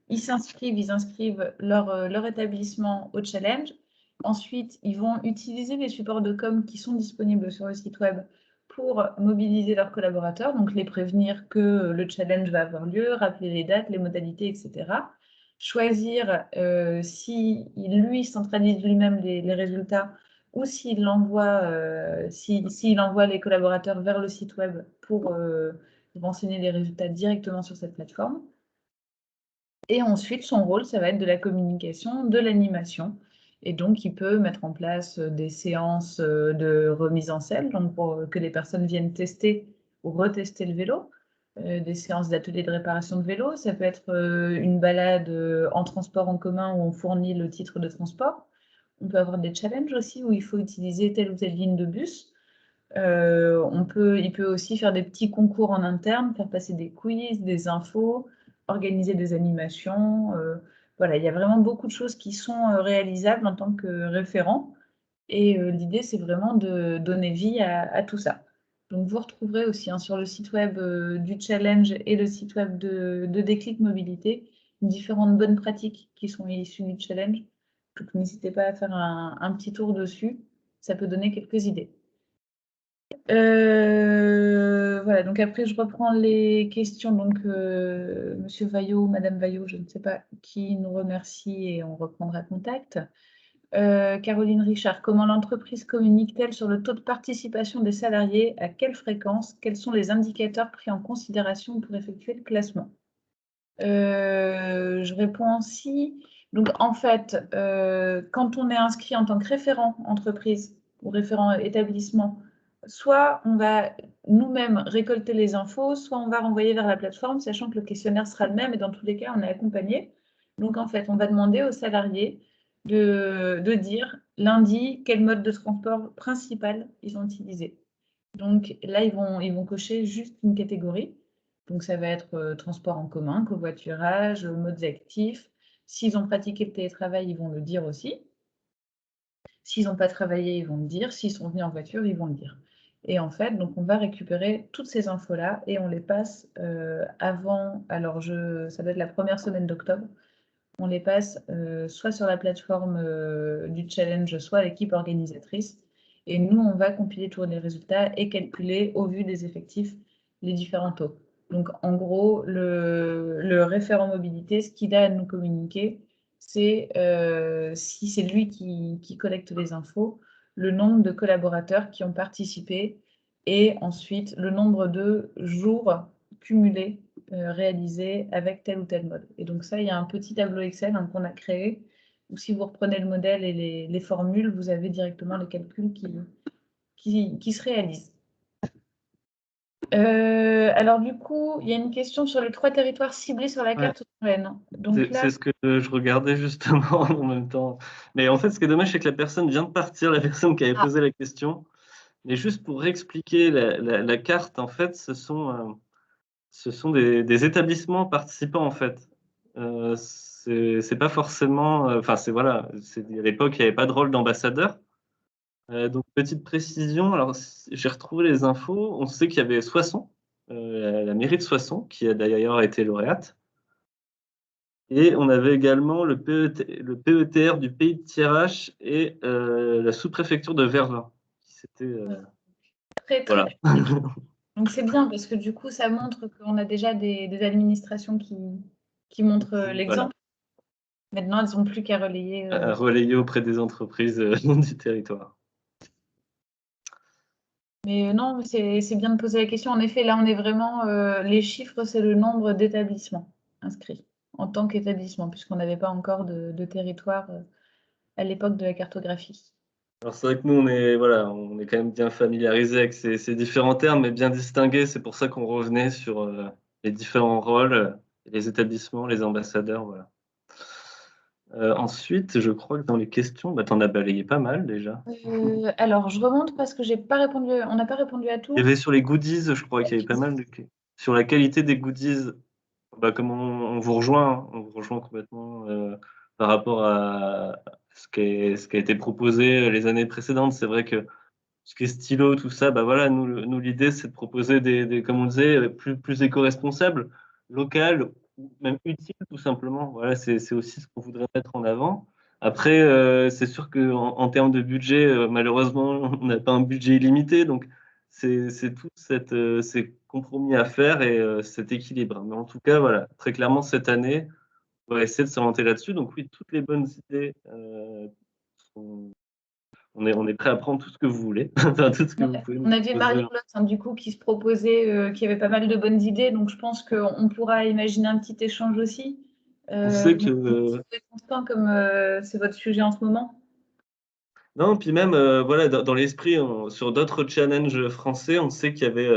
A: ils inscrivent leur établissement au challenge. Ensuite, ils vont utiliser les supports de com qui sont disponibles sur le site web pour mobiliser leurs collaborateurs, donc les prévenir que le challenge va avoir lieu, rappeler les dates, les modalités, etc. Choisir si lui centralise lui-même les résultats ou s'il envoie les collaborateurs vers le site web pour renseigner les résultats directement sur cette plateforme. Et ensuite, son rôle, ça va être de la communication, de l'animation. Et donc, il peut mettre en place des séances de remise en selle, donc pour que les personnes viennent tester ou retester le vélo, des séances d'ateliers de réparation de vélo. Ça peut être une balade en transport en commun où on fournit le titre de transport. On peut avoir des challenges aussi où il faut utiliser telle ou telle ligne de bus. Il peut aussi faire des petits concours en interne, faire passer des quiz, des infos, organiser des animations. Voilà, il y a vraiment beaucoup de choses qui sont réalisables en tant que référent. Et l'idée, c'est vraiment de donner vie à tout ça. Donc, vous retrouverez aussi sur le site web du challenge et le site web de Déclic Mobilité différentes bonnes pratiques qui sont issues du challenge. Donc, n'hésitez pas à faire un petit tour dessus. Ça peut donner quelques idées. Voilà, donc après, je reprends les questions. Donc, Monsieur Vaillot, Madame Vaillot, je ne sais pas qui nous remercie et on reprendra contact. Caroline Richard, comment l'entreprise communique-t-elle sur le taux de participation des salariés? À quelle fréquence? Quels sont les indicateurs pris en considération pour effectuer le classement? Je réponds aussi. Donc, en fait, quand on est inscrit en tant que référent entreprise ou référent établissement, soit on va nous-mêmes récolter les infos, soit on va renvoyer vers la plateforme, sachant que le questionnaire sera le même et dans tous les cas, on est accompagné. Donc, en fait, on va demander aux salariés de dire lundi quel mode de transport principal ils ont utilisé. Donc là, ils vont cocher juste une catégorie. Donc ça va être transport en commun, covoiturage, modes actifs. S'ils ont pratiqué le télétravail, ils vont le dire aussi. S'ils n'ont pas travaillé, ils vont le dire. S'ils sont venus en voiture, ils vont le dire. Et en fait, donc on va récupérer toutes ces infos-là et on les passe avant. Alors, ça doit être la première semaine d'octobre. On les passe soit sur la plateforme du challenge, soit à l'équipe organisatrice. Et nous, on va compiler tous les résultats et calculer au vu des effectifs les différents taux. Donc, en gros, le référent mobilité, ce qu'il a à nous communiquer, c'est si c'est lui qui collecte les infos, le nombre de collaborateurs qui ont participé et ensuite le nombre de jours cumulés réalisés avec tel ou tel mode. Et donc ça, il y a un petit tableau Excel qu'on a créé, où si vous reprenez le modèle et les formules, vous avez directement les calculs qui se réalisent. Alors du coup, il y a une question sur les 3 territoires ciblés sur la carte européenne. Donc là,
B: C'est ce que je regardais justement en même temps. Mais en fait, ce qui est dommage, c'est que la personne vient de partir, la personne qui avait posé la question. Mais juste pour expliquer la carte, en fait, ce sont des établissements participants, en fait. C'est pas forcément, enfin, voilà, à l'époque, il n'y avait pas de rôle d'ambassadeur. Donc, petite précision, alors j'ai retrouvé les infos. On sait qu'il y avait Soissons, la mairie de Soissons, qui a d'ailleurs été lauréate. Et on avait également le PETR du Pays de Thiérache et la sous-préfecture de Vervins. C'était
A: très
B: voilà.
A: public. Donc c'est bien parce que du coup, ça montre qu'on a déjà des administrations qui montrent
B: Voilà.
A: l'exemple. Maintenant, elles n'ont plus qu'à relayer.
B: À relayer auprès des entreprises du territoire.
A: Mais non, c'est bien de poser la question. En effet, là, on est vraiment. Les chiffres, c'est le nombre d'établissements inscrits en tant qu'établissement, puisqu'on n'avait pas encore de territoire à l'époque de la cartographie.
B: Alors c'est vrai que nous, on est quand même bien familiarisés avec ces différents termes, mais bien distingués. C'est pour ça qu'on revenait sur les différents rôles, les établissements, les ambassadeurs, voilà. Ensuite, je crois que dans les questions, tu en as balayé pas mal déjà.
A: Alors, je remonte parce que j'ai pas répondu. On n'a pas répondu à tout.
B: Il y avait sur les goodies, je crois qu'il y avait pas mal de sur la qualité des goodies. Comme on vous rejoint, on vous rejoint complètement par rapport à ce qui a été proposé les années précédentes. C'est vrai que ce qui est stylo, tout ça, voilà, nous l'idée, c'est de proposer comme on disait, plus éco-responsables, local, ou même utile, tout simplement. Voilà, c'est aussi ce qu'on voudrait mettre en avant. Après, c'est sûr qu'en termes de budget, malheureusement, on n'a pas un budget illimité, donc c'est tout ces compromis à faire et cet équilibre. Mais en tout cas, voilà, très clairement, cette année, on va essayer de s'orienter là-dessus. Donc oui, toutes les bonnes idées sont on est prêt à prendre tout ce que vous voulez, enfin tout ce que vous pouvez nous
A: On avait
B: proposer.
A: Marion Lotte, du coup, qui se proposait, qui avait pas mal de bonnes idées, donc je pense qu'on pourra imaginer un petit échange aussi.
B: On sait que
A: Constant, comme c'est votre sujet en ce moment.
B: non, puis même voilà, dans l'esprit, sur d'autres challenges français, on sait qu'il y avait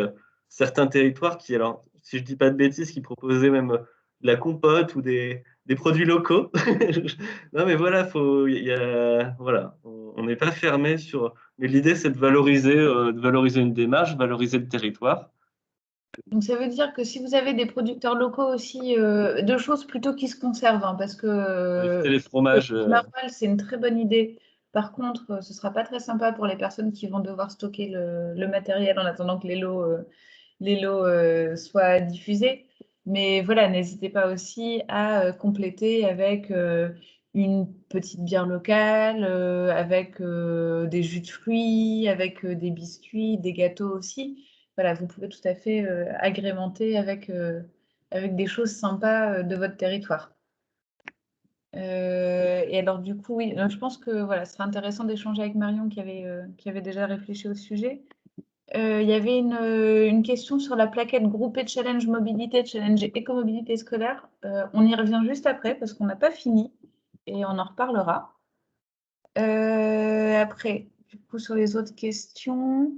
B: certains territoires qui, alors, si je dis pas de bêtises, qui proposaient même de la compote ou des produits locaux. Non, mais voilà, voilà, on n'est pas fermé sur. Mais l'idée, c'est de valoriser une démarche, valoriser le territoire.
A: Donc ça veut dire que si vous avez des producteurs locaux aussi, de choses plutôt qui se conservent, hein, parce que
B: Éviter les fromages.
A: le maroilles, c'est une très bonne idée. Par contre, ce sera pas très sympa pour les personnes qui vont devoir stocker le matériel en attendant que les lots soient diffusés. Mais voilà, n'hésitez pas aussi à compléter avec une petite bière locale, avec des jus de fruits, avec des biscuits, des gâteaux aussi. Voilà, vous pouvez tout à fait agrémenter avec des choses sympas de votre territoire. Et alors du coup, oui, je pense que voilà, ce sera intéressant d'échanger avec Marion qui avait déjà réfléchi au sujet. Il y avait une question sur la plaquette groupée Challenge Mobilité, Challenge Écomobilité scolaire. On y revient juste après parce qu'on n'a pas fini et on en reparlera. Après, du coup, sur les autres questions,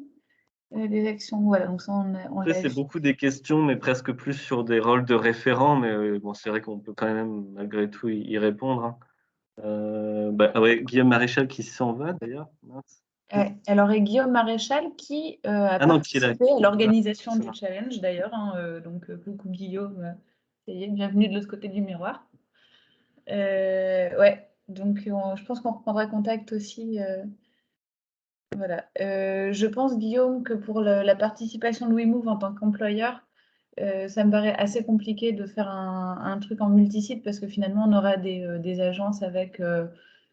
A: les actions, voilà, donc ça, on
B: Après,
A: l'a
B: c'est
A: vu.
B: beaucoup des questions, mais presque plus sur des rôles de référents. Mais bon, c'est vrai qu'on peut quand même, malgré tout, y répondre. Hein. Ouais, Guillaume Maréchal qui s'en va d'ailleurs. Mince.
A: Alors, et Guillaume Maréchal qui a
B: Ah non, qui est là.
A: participé à l'organisation
B: Ça
A: du
B: marche.
A: challenge d'ailleurs. Donc, coucou Guillaume, ça y est, bienvenue de l'autre côté du miroir. Ouais, donc je pense qu'on reprendra contact aussi. Voilà. Je pense, Guillaume, que pour la participation de WeMove en tant qu'employeur, ça me paraît assez compliqué de faire un truc en multisite parce que finalement, on aura des agences avec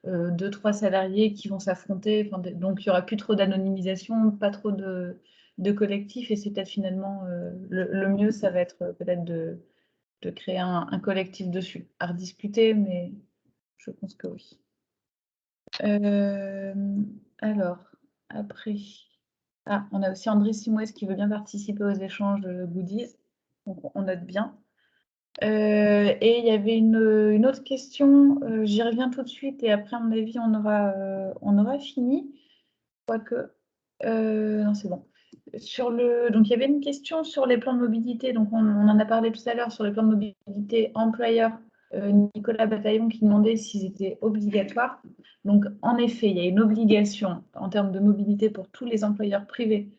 A: 2-3 salariés qui vont s'affronter. Donc, il n'y aura plus trop d'anonymisation, pas trop de collectif. Et c'est peut-être finalement le mieux, ça va être peut-être de créer un collectif dessus. À rediscuter, mais je pense que oui. Alors, après. Ah, on a aussi André Simouès qui veut bien participer aux échanges goodies. Donc, on note bien. Et il y avait une autre question. J'y reviens tout de suite et après, à mon avis, on aura fini. Quoique. Non, c'est bon. Donc, il y avait une question sur les plans de mobilité. Donc, on en a parlé tout à l'heure sur les plans de mobilité employeurs. Nicolas Bataillon qui demandait s'ils étaient obligatoires. Donc, en effet, il y a une obligation en termes de mobilité pour tous les employeurs privés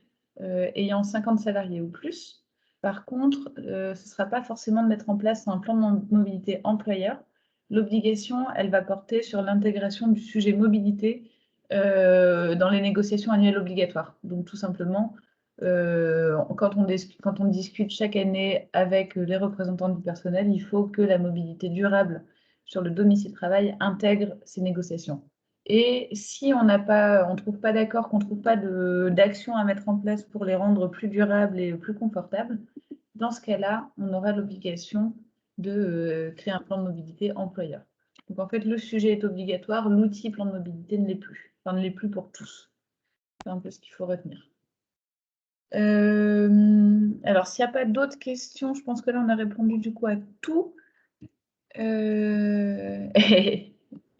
A: ayant 50 salariés ou plus. Par contre, ce ne sera pas forcément de mettre en place un plan de mobilité employeur. L'obligation, elle va porter sur l'intégration du sujet mobilité dans les négociations annuelles obligatoires. Donc, tout simplement, quand on discute chaque année avec les représentants du personnel, il faut que la mobilité durable sur le domicile travail intègre ces négociations. Et si on ne trouve pas d'accord, qu'on ne trouve pas d'action à mettre en place pour les rendre plus durables et plus confortables, dans ce cas-là, on aura l'obligation de créer un plan de mobilité employeur. Donc en fait, le sujet est obligatoire, l'outil plan de mobilité ne l'est plus. Enfin, ne l'est plus pour tous. C'est un peu ce qu'il faut retenir. Alors, s'il n'y a pas d'autres questions, je pense que là, on a répondu du coup à tout. Et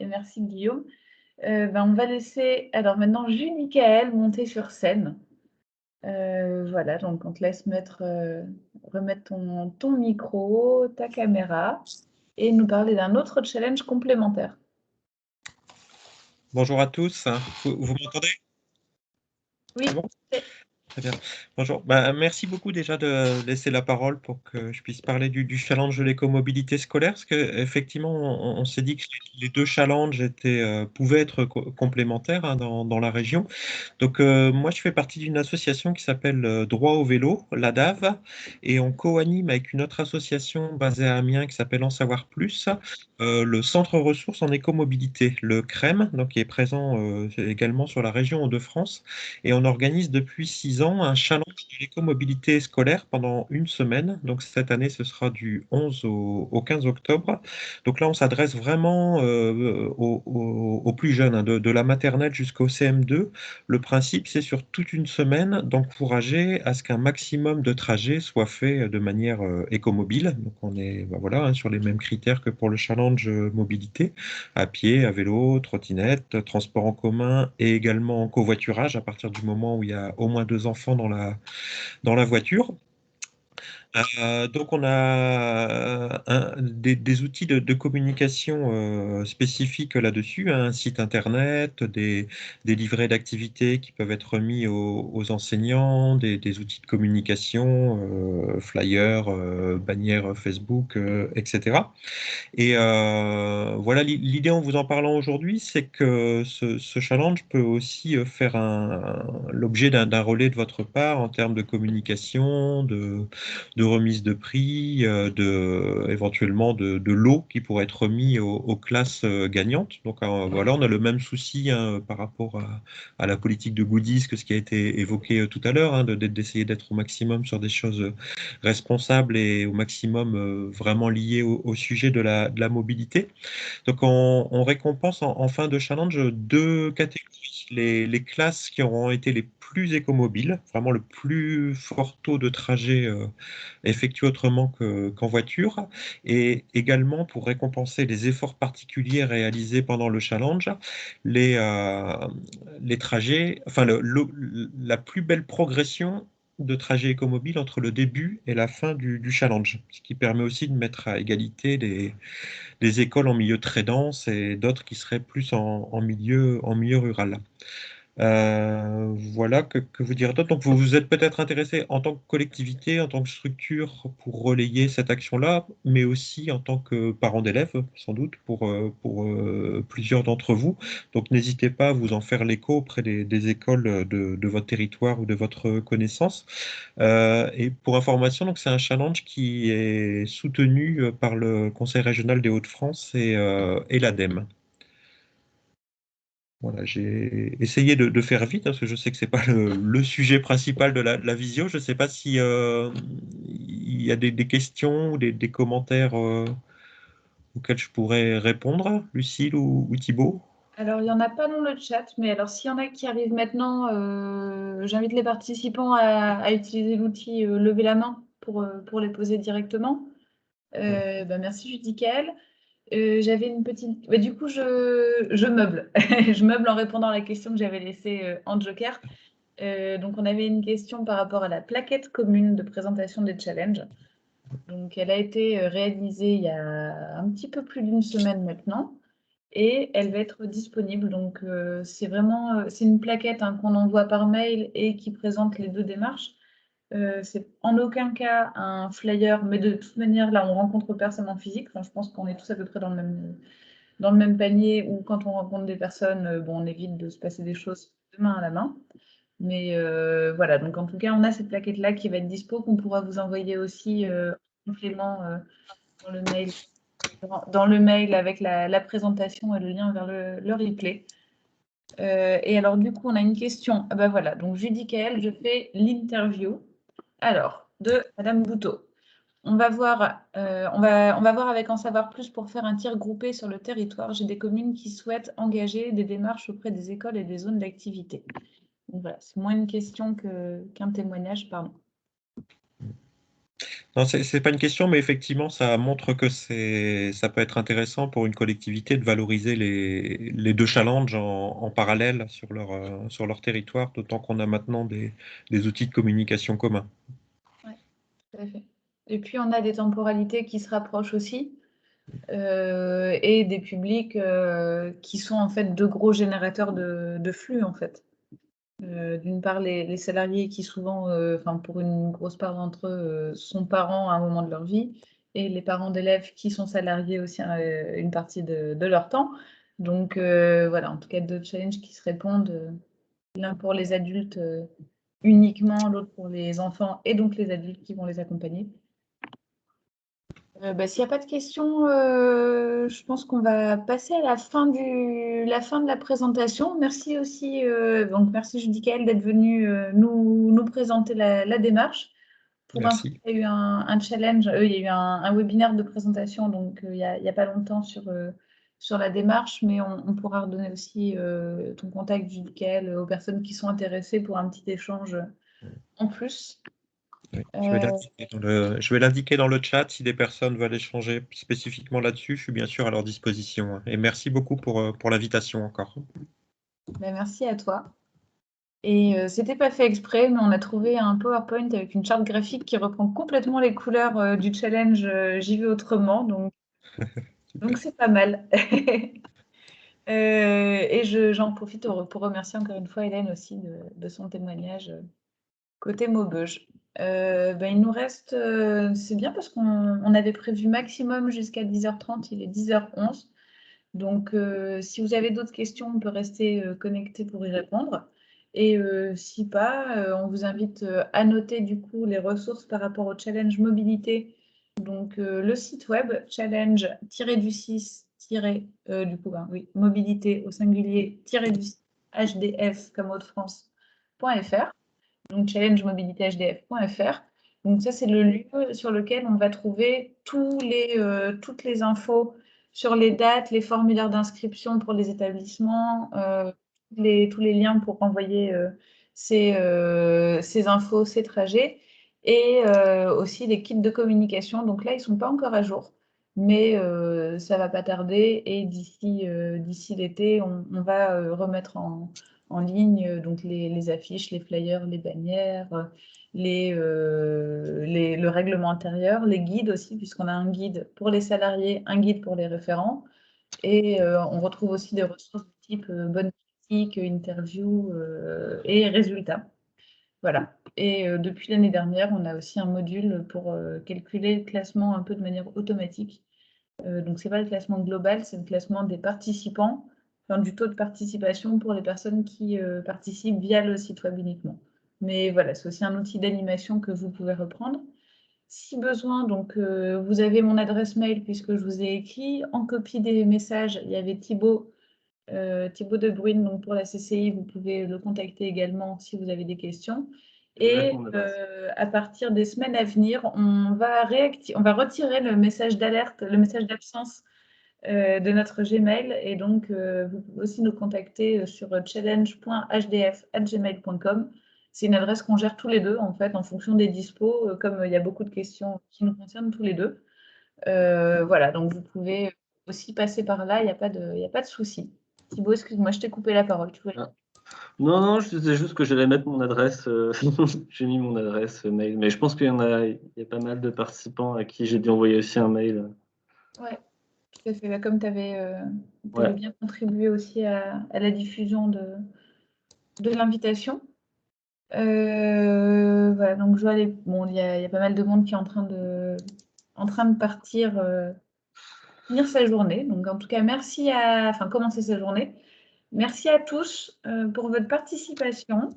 A: merci Guillaume. On va laisser alors maintenant Jules Michael monter sur scène. Voilà, donc on te laisse remettre ton micro, ta caméra et nous parler d'un autre challenge complémentaire.
D: Bonjour à tous, vous m'entendez?
A: Oui,
D: C'est bon? Très bien. Bonjour. Merci beaucoup déjà de laisser la parole pour que je puisse parler du challenge de l'écomobilité scolaire, parce qu'effectivement, on s'est dit que les deux challenges pouvaient être complémentaires hein, dans la région. Donc, moi, je fais partie d'une association qui s'appelle Droit au vélo, l'ADAV, et on co-anime avec une autre association basée à Amiens qui s'appelle En Savoir Plus, le Centre ressources en écomobilité, le CREM, donc, qui est présent également sur la région Hauts-de-France. Et on organise depuis 6 ans un challenge de l'écomobilité scolaire pendant une semaine. Donc cette année, ce sera du 11 au 15 octobre. Donc là, on s'adresse vraiment aux plus jeunes, hein, de la maternelle jusqu'au CM2. Le principe, c'est sur toute une semaine d'encourager à ce qu'un maximum de trajets soit fait de manière écomobile. Donc on est voilà, hein, sur les mêmes critères que pour le challenge mobilité, à pied, à vélo, trottinette, transport en commun et également en covoiturage à partir du moment où il y a au moins 2 enfants dans la voiture. Donc on a des outils de communication spécifiques là-dessus, hein, un site internet, des livrets d'activités qui peuvent être remis aux enseignants, des outils de communication, flyers, bannières Facebook, etc. Et voilà, l'idée en vous en parlant aujourd'hui, c'est que ce challenge peut aussi faire l'objet d'un relais de votre part en termes de communication, de remise de prix, éventuellement de lots qui pourraient être remis aux classes gagnantes. Donc voilà, on a le même souci hein, par rapport à la politique de goodies que ce qui a été évoqué tout à l'heure, hein, d'essayer d'être au maximum sur des choses responsables et au maximum vraiment liées au sujet de la mobilité. Donc on récompense en fin de challenge 2 catégories. Les classes qui auront été les plus écomobiles, vraiment le plus fort taux de trajet effectué autrement qu'en voiture, et également pour récompenser les efforts particuliers réalisés pendant le challenge, les trajets, enfin la plus belle progression de trajet écomobile entre le début et la fin du challenge, ce qui permet aussi de mettre à égalité des écoles en milieu très dense et d'autres qui seraient plus en milieu rural. Voilà, que vous dire d'autre? Donc, vous vous êtes peut-être intéressé en tant que collectivité, en tant que structure pour relayer cette action-là, mais aussi en tant que parent d'élèves, sans doute, pour plusieurs d'entre vous. Donc, n'hésitez pas à vous en faire l'écho auprès des écoles de votre territoire ou de votre connaissance. Et pour information, donc c'est un challenge qui est soutenu par le Conseil régional des Hauts-de-France et l'ADEME. Voilà, j'ai essayé de faire vite, hein, parce que je sais que ce n'est pas le sujet principal de la visio. Je ne sais pas si il y a des questions ou des commentaires auxquels je pourrais répondre, Lucille ou Thibaut.
A: Alors, il n'y en a pas dans le chat, mais alors s'il y en a qui arrivent maintenant, j'invite les participants à utiliser l'outil lever la main pour les poser directement. Merci Judicaël. J'avais une petite. Du coup, je meuble. Je meuble en répondant à la question que j'avais laissée en joker. Donc, on avait une question par rapport à la plaquette commune de présentation des challenges. Donc, elle a été réalisée il y a un petit peu plus d'une semaine maintenant et elle va être disponible. Donc, c'est vraiment c'est une plaquette hein, qu'on envoie par mail et qui présente les deux démarches. C'est en aucun cas un flyer, mais de toute manière, là, on rencontre personne en physique. Enfin, je pense qu'on est tous à peu près dans le même panier ou quand on rencontre des personnes, on évite de se passer des choses de main à la main. Mais voilà, donc en tout cas, on a cette plaquette-là qui va être dispo, qu'on pourra vous envoyer aussi en complément dans le mail avec la présentation et le lien vers le replay. Et alors, du coup, on a une question. Ah bah voilà, donc Judicaël, je fais l'interview. Alors, de Madame Bouteau. on va voir, on va voir avec En Savoir Plus pour faire un tir groupé sur le territoire. J'ai des communes qui souhaitent engager des démarches auprès des écoles et des zones d'activité. Donc voilà, c'est moins une question qu'un témoignage, pardon.
D: Non, c'est pas une question, mais effectivement, ça montre que ça peut être intéressant pour une collectivité de valoriser les deux challenges en parallèle sur leur territoire, d'autant qu'on a maintenant des outils de communication communs.
A: Ouais, tout à fait. Et puis on a des temporalités qui se rapprochent aussi, et des publics qui sont en fait de gros générateurs de flux en fait. D'une part, les salariés qui souvent, enfin pour une grosse part d'entre eux, sont parents à un moment de leur vie, et les parents d'élèves qui sont salariés aussi une partie de leur temps. Donc voilà, en tout cas, deux challenges qui se répondent, l'un pour les adultes uniquement, l'autre pour les enfants et donc les adultes qui vont les accompagner. S'il n'y a pas de questions, je pense qu'on va passer à la fin de la présentation. Merci aussi, donc merci Judicaël d'être venu nous présenter la démarche. Pour info,
D: Merci.
A: il y a eu un challenge, il y a eu un webinaire de présentation, donc il n'y a pas longtemps sur la démarche, mais on pourra redonner aussi ton contact, Judicaël, aux personnes qui sont intéressées pour un petit échange en plus.
D: Oui, je vais l'indiquer dans le chat si des personnes veulent échanger spécifiquement là-dessus. Je suis bien sûr à leur disposition, hein. Et merci beaucoup pour l'invitation encore.
A: Ben, merci à toi. Et c'était pas fait exprès, mais on a trouvé un PowerPoint avec une charte graphique qui reprend complètement les couleurs du challenge J'y vais autrement, donc
D: Super.
A: c'est pas mal. Et j'en profite pour remercier encore une fois Hélène aussi de son témoignage côté Maubeuge. Il nous reste, c'est bien parce qu'on avait prévu maximum jusqu'à 10h30, il est 10h11. Donc, si vous avez d'autres questions, on peut rester connecté pour y répondre. Et si pas, on vous invite à noter du coup les ressources par rapport au challenge mobilité. Donc, le site web challenge-du-6- du coup, oui, mobilité au singulier-du hdf comme Hauts-de-France.fr. Donc, challengemobilitéhdf.fr. Donc, ça, c'est le lieu sur lequel on va trouver toutes les infos sur les dates, les formulaires d'inscription pour les établissements, tous les liens pour envoyer ces infos, ces trajets, et aussi les kits de communication. Donc là, ils ne sont pas encore à jour, mais ça ne va pas tarder. Et d'ici l'été, on va remettre en ligne donc les affiches, les flyers, les bannières, le règlement intérieur, les guides aussi, puisqu'on a un guide pour les salariés, un guide pour les référents. Et on retrouve aussi des ressources de type bonne pratique, interview et résultats. Voilà. Et depuis l'année dernière, on a aussi un module pour calculer le classement un peu de manière automatique. Donc, ce n'est pas le classement global, c'est le classement des participants, enfin, du taux de participation pour les personnes qui participent via le site web uniquement. Mais voilà, c'est aussi un outil d'animation que vous pouvez reprendre. Si besoin, donc vous avez mon adresse mail puisque je vous ai écrit. En copie des messages, il y avait Thibaut De Bruyne, donc pour la CCI, vous pouvez le contacter également si vous avez des questions. Et à partir des semaines à venir, on va retirer le message d'alerte, le message d'absence de notre Gmail. Et donc, vous pouvez aussi nous contacter sur challenge.hdf@gmail.com. C'est une adresse qu'on gère tous les deux, en fait, en fonction des dispos, comme il y a beaucoup de questions qui nous concernent tous les deux. Voilà, donc vous pouvez aussi passer par là, il n'y a pas de souci. Thibaut, excuse-moi, je t'ai coupé la parole. Tu voulais...
B: Non, je disais juste que j'allais mettre mon adresse. J'ai mis mon adresse mail, mais je pense il y a pas mal de participants à qui j'ai dû envoyer aussi un mail.
A: Ouais, tout à fait. Comme tu avais
B: Ouais.
A: bien contribué aussi à la diffusion de l'invitation. Voilà, donc je vois bon, il y a pas mal de monde qui est en train de partir, finir sa journée. Donc en tout cas, commencer sa journée. Merci à tous pour votre participation.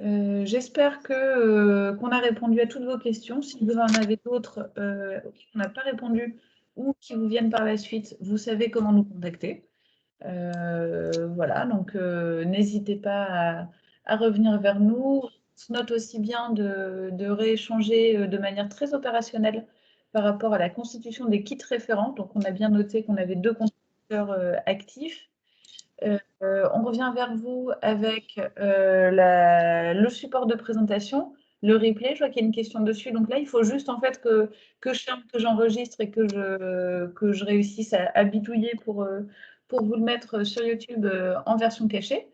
A: J'espère qu'on a répondu à toutes vos questions. Si vous en avez d'autres auxquelles on n'a pas répondu ou qui vous viennent par la suite, vous savez comment nous contacter. Voilà, donc n'hésitez pas à revenir vers nous. On se note aussi bien de rééchanger de manière très opérationnelle par rapport à la constitution des kits référents. Donc, on a bien noté qu'on avait 2 contributeurs actifs. On revient vers vous avec le support de présentation, le replay. Je vois qu'il y a une question dessus. Donc là, il faut juste en fait que j'enregistre et que je réussisse à bidouiller pour vous le mettre sur YouTube en version cachée.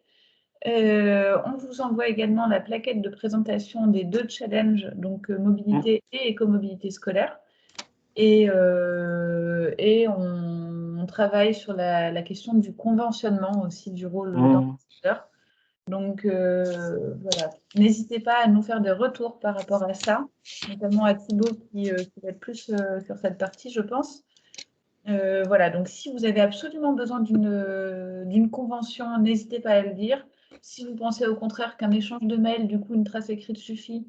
A: On vous envoie également la plaquette de présentation des 2 challenges, donc mobilité et écomobilité scolaire. Et on travaille sur la question du conventionnement aussi du rôle d'ambassadeur. Donc voilà, n'hésitez pas à nous faire des retours par rapport à ça, notamment à Thibaut qui va être plus sur cette partie, je pense. Voilà, donc si vous avez absolument besoin d'une convention, n'hésitez pas à le dire. Si vous pensez au contraire qu'un échange de mails, du coup, une trace écrite suffit,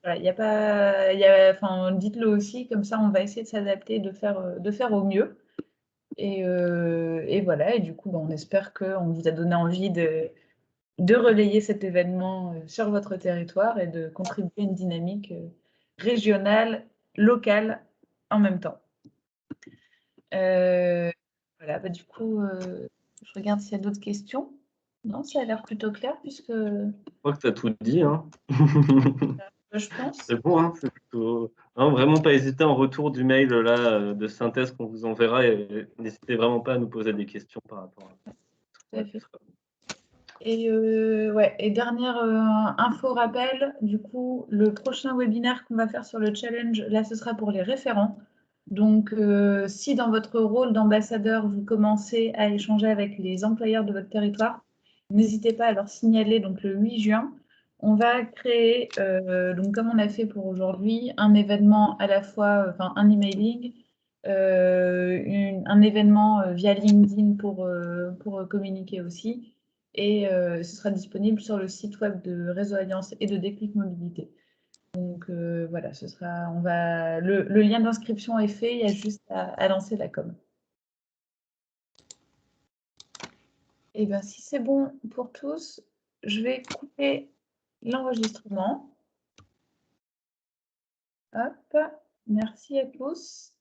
A: voilà, enfin, dites-le aussi, comme ça, on va essayer de s'adapter, de faire au mieux. Et voilà, et du coup, on espère qu'on vous a donné envie de relayer cet événement sur votre territoire et de contribuer à une dynamique régionale, locale en même temps. Voilà, du coup, je regarde s'il y a d'autres questions. Non, ça a l'air plutôt clair puisque...
B: Je crois que tu as tout dit. Hein.
A: Je pense.
B: C'est bon, hein, c'est plutôt... Hein, vraiment pas hésiter en retour du mail là, de synthèse qu'on vous enverra. Et n'hésitez vraiment pas à nous poser des questions par rapport à ça.
A: Tout à fait. Et, ouais, et dernière info rappel, du coup, le prochain webinaire qu'on va faire sur le challenge, là, ce sera pour les référents. Donc, si dans votre rôle d'ambassadeur, vous commencez à échanger avec les employeurs de votre territoire, n'hésitez pas à leur signaler. Donc, le 8 juin, on va créer, donc comme on a fait pour aujourd'hui, un événement à la fois, enfin un emailing, un événement via LinkedIn pour communiquer aussi. Et ce sera disponible sur le site web de Réseau Alliance et de Déclic Mobilité. Donc voilà, le lien d'inscription est fait, il y a juste à lancer la com. Et bien, si c'est bon pour tous, je vais couper l'enregistrement. Hop, merci à tous.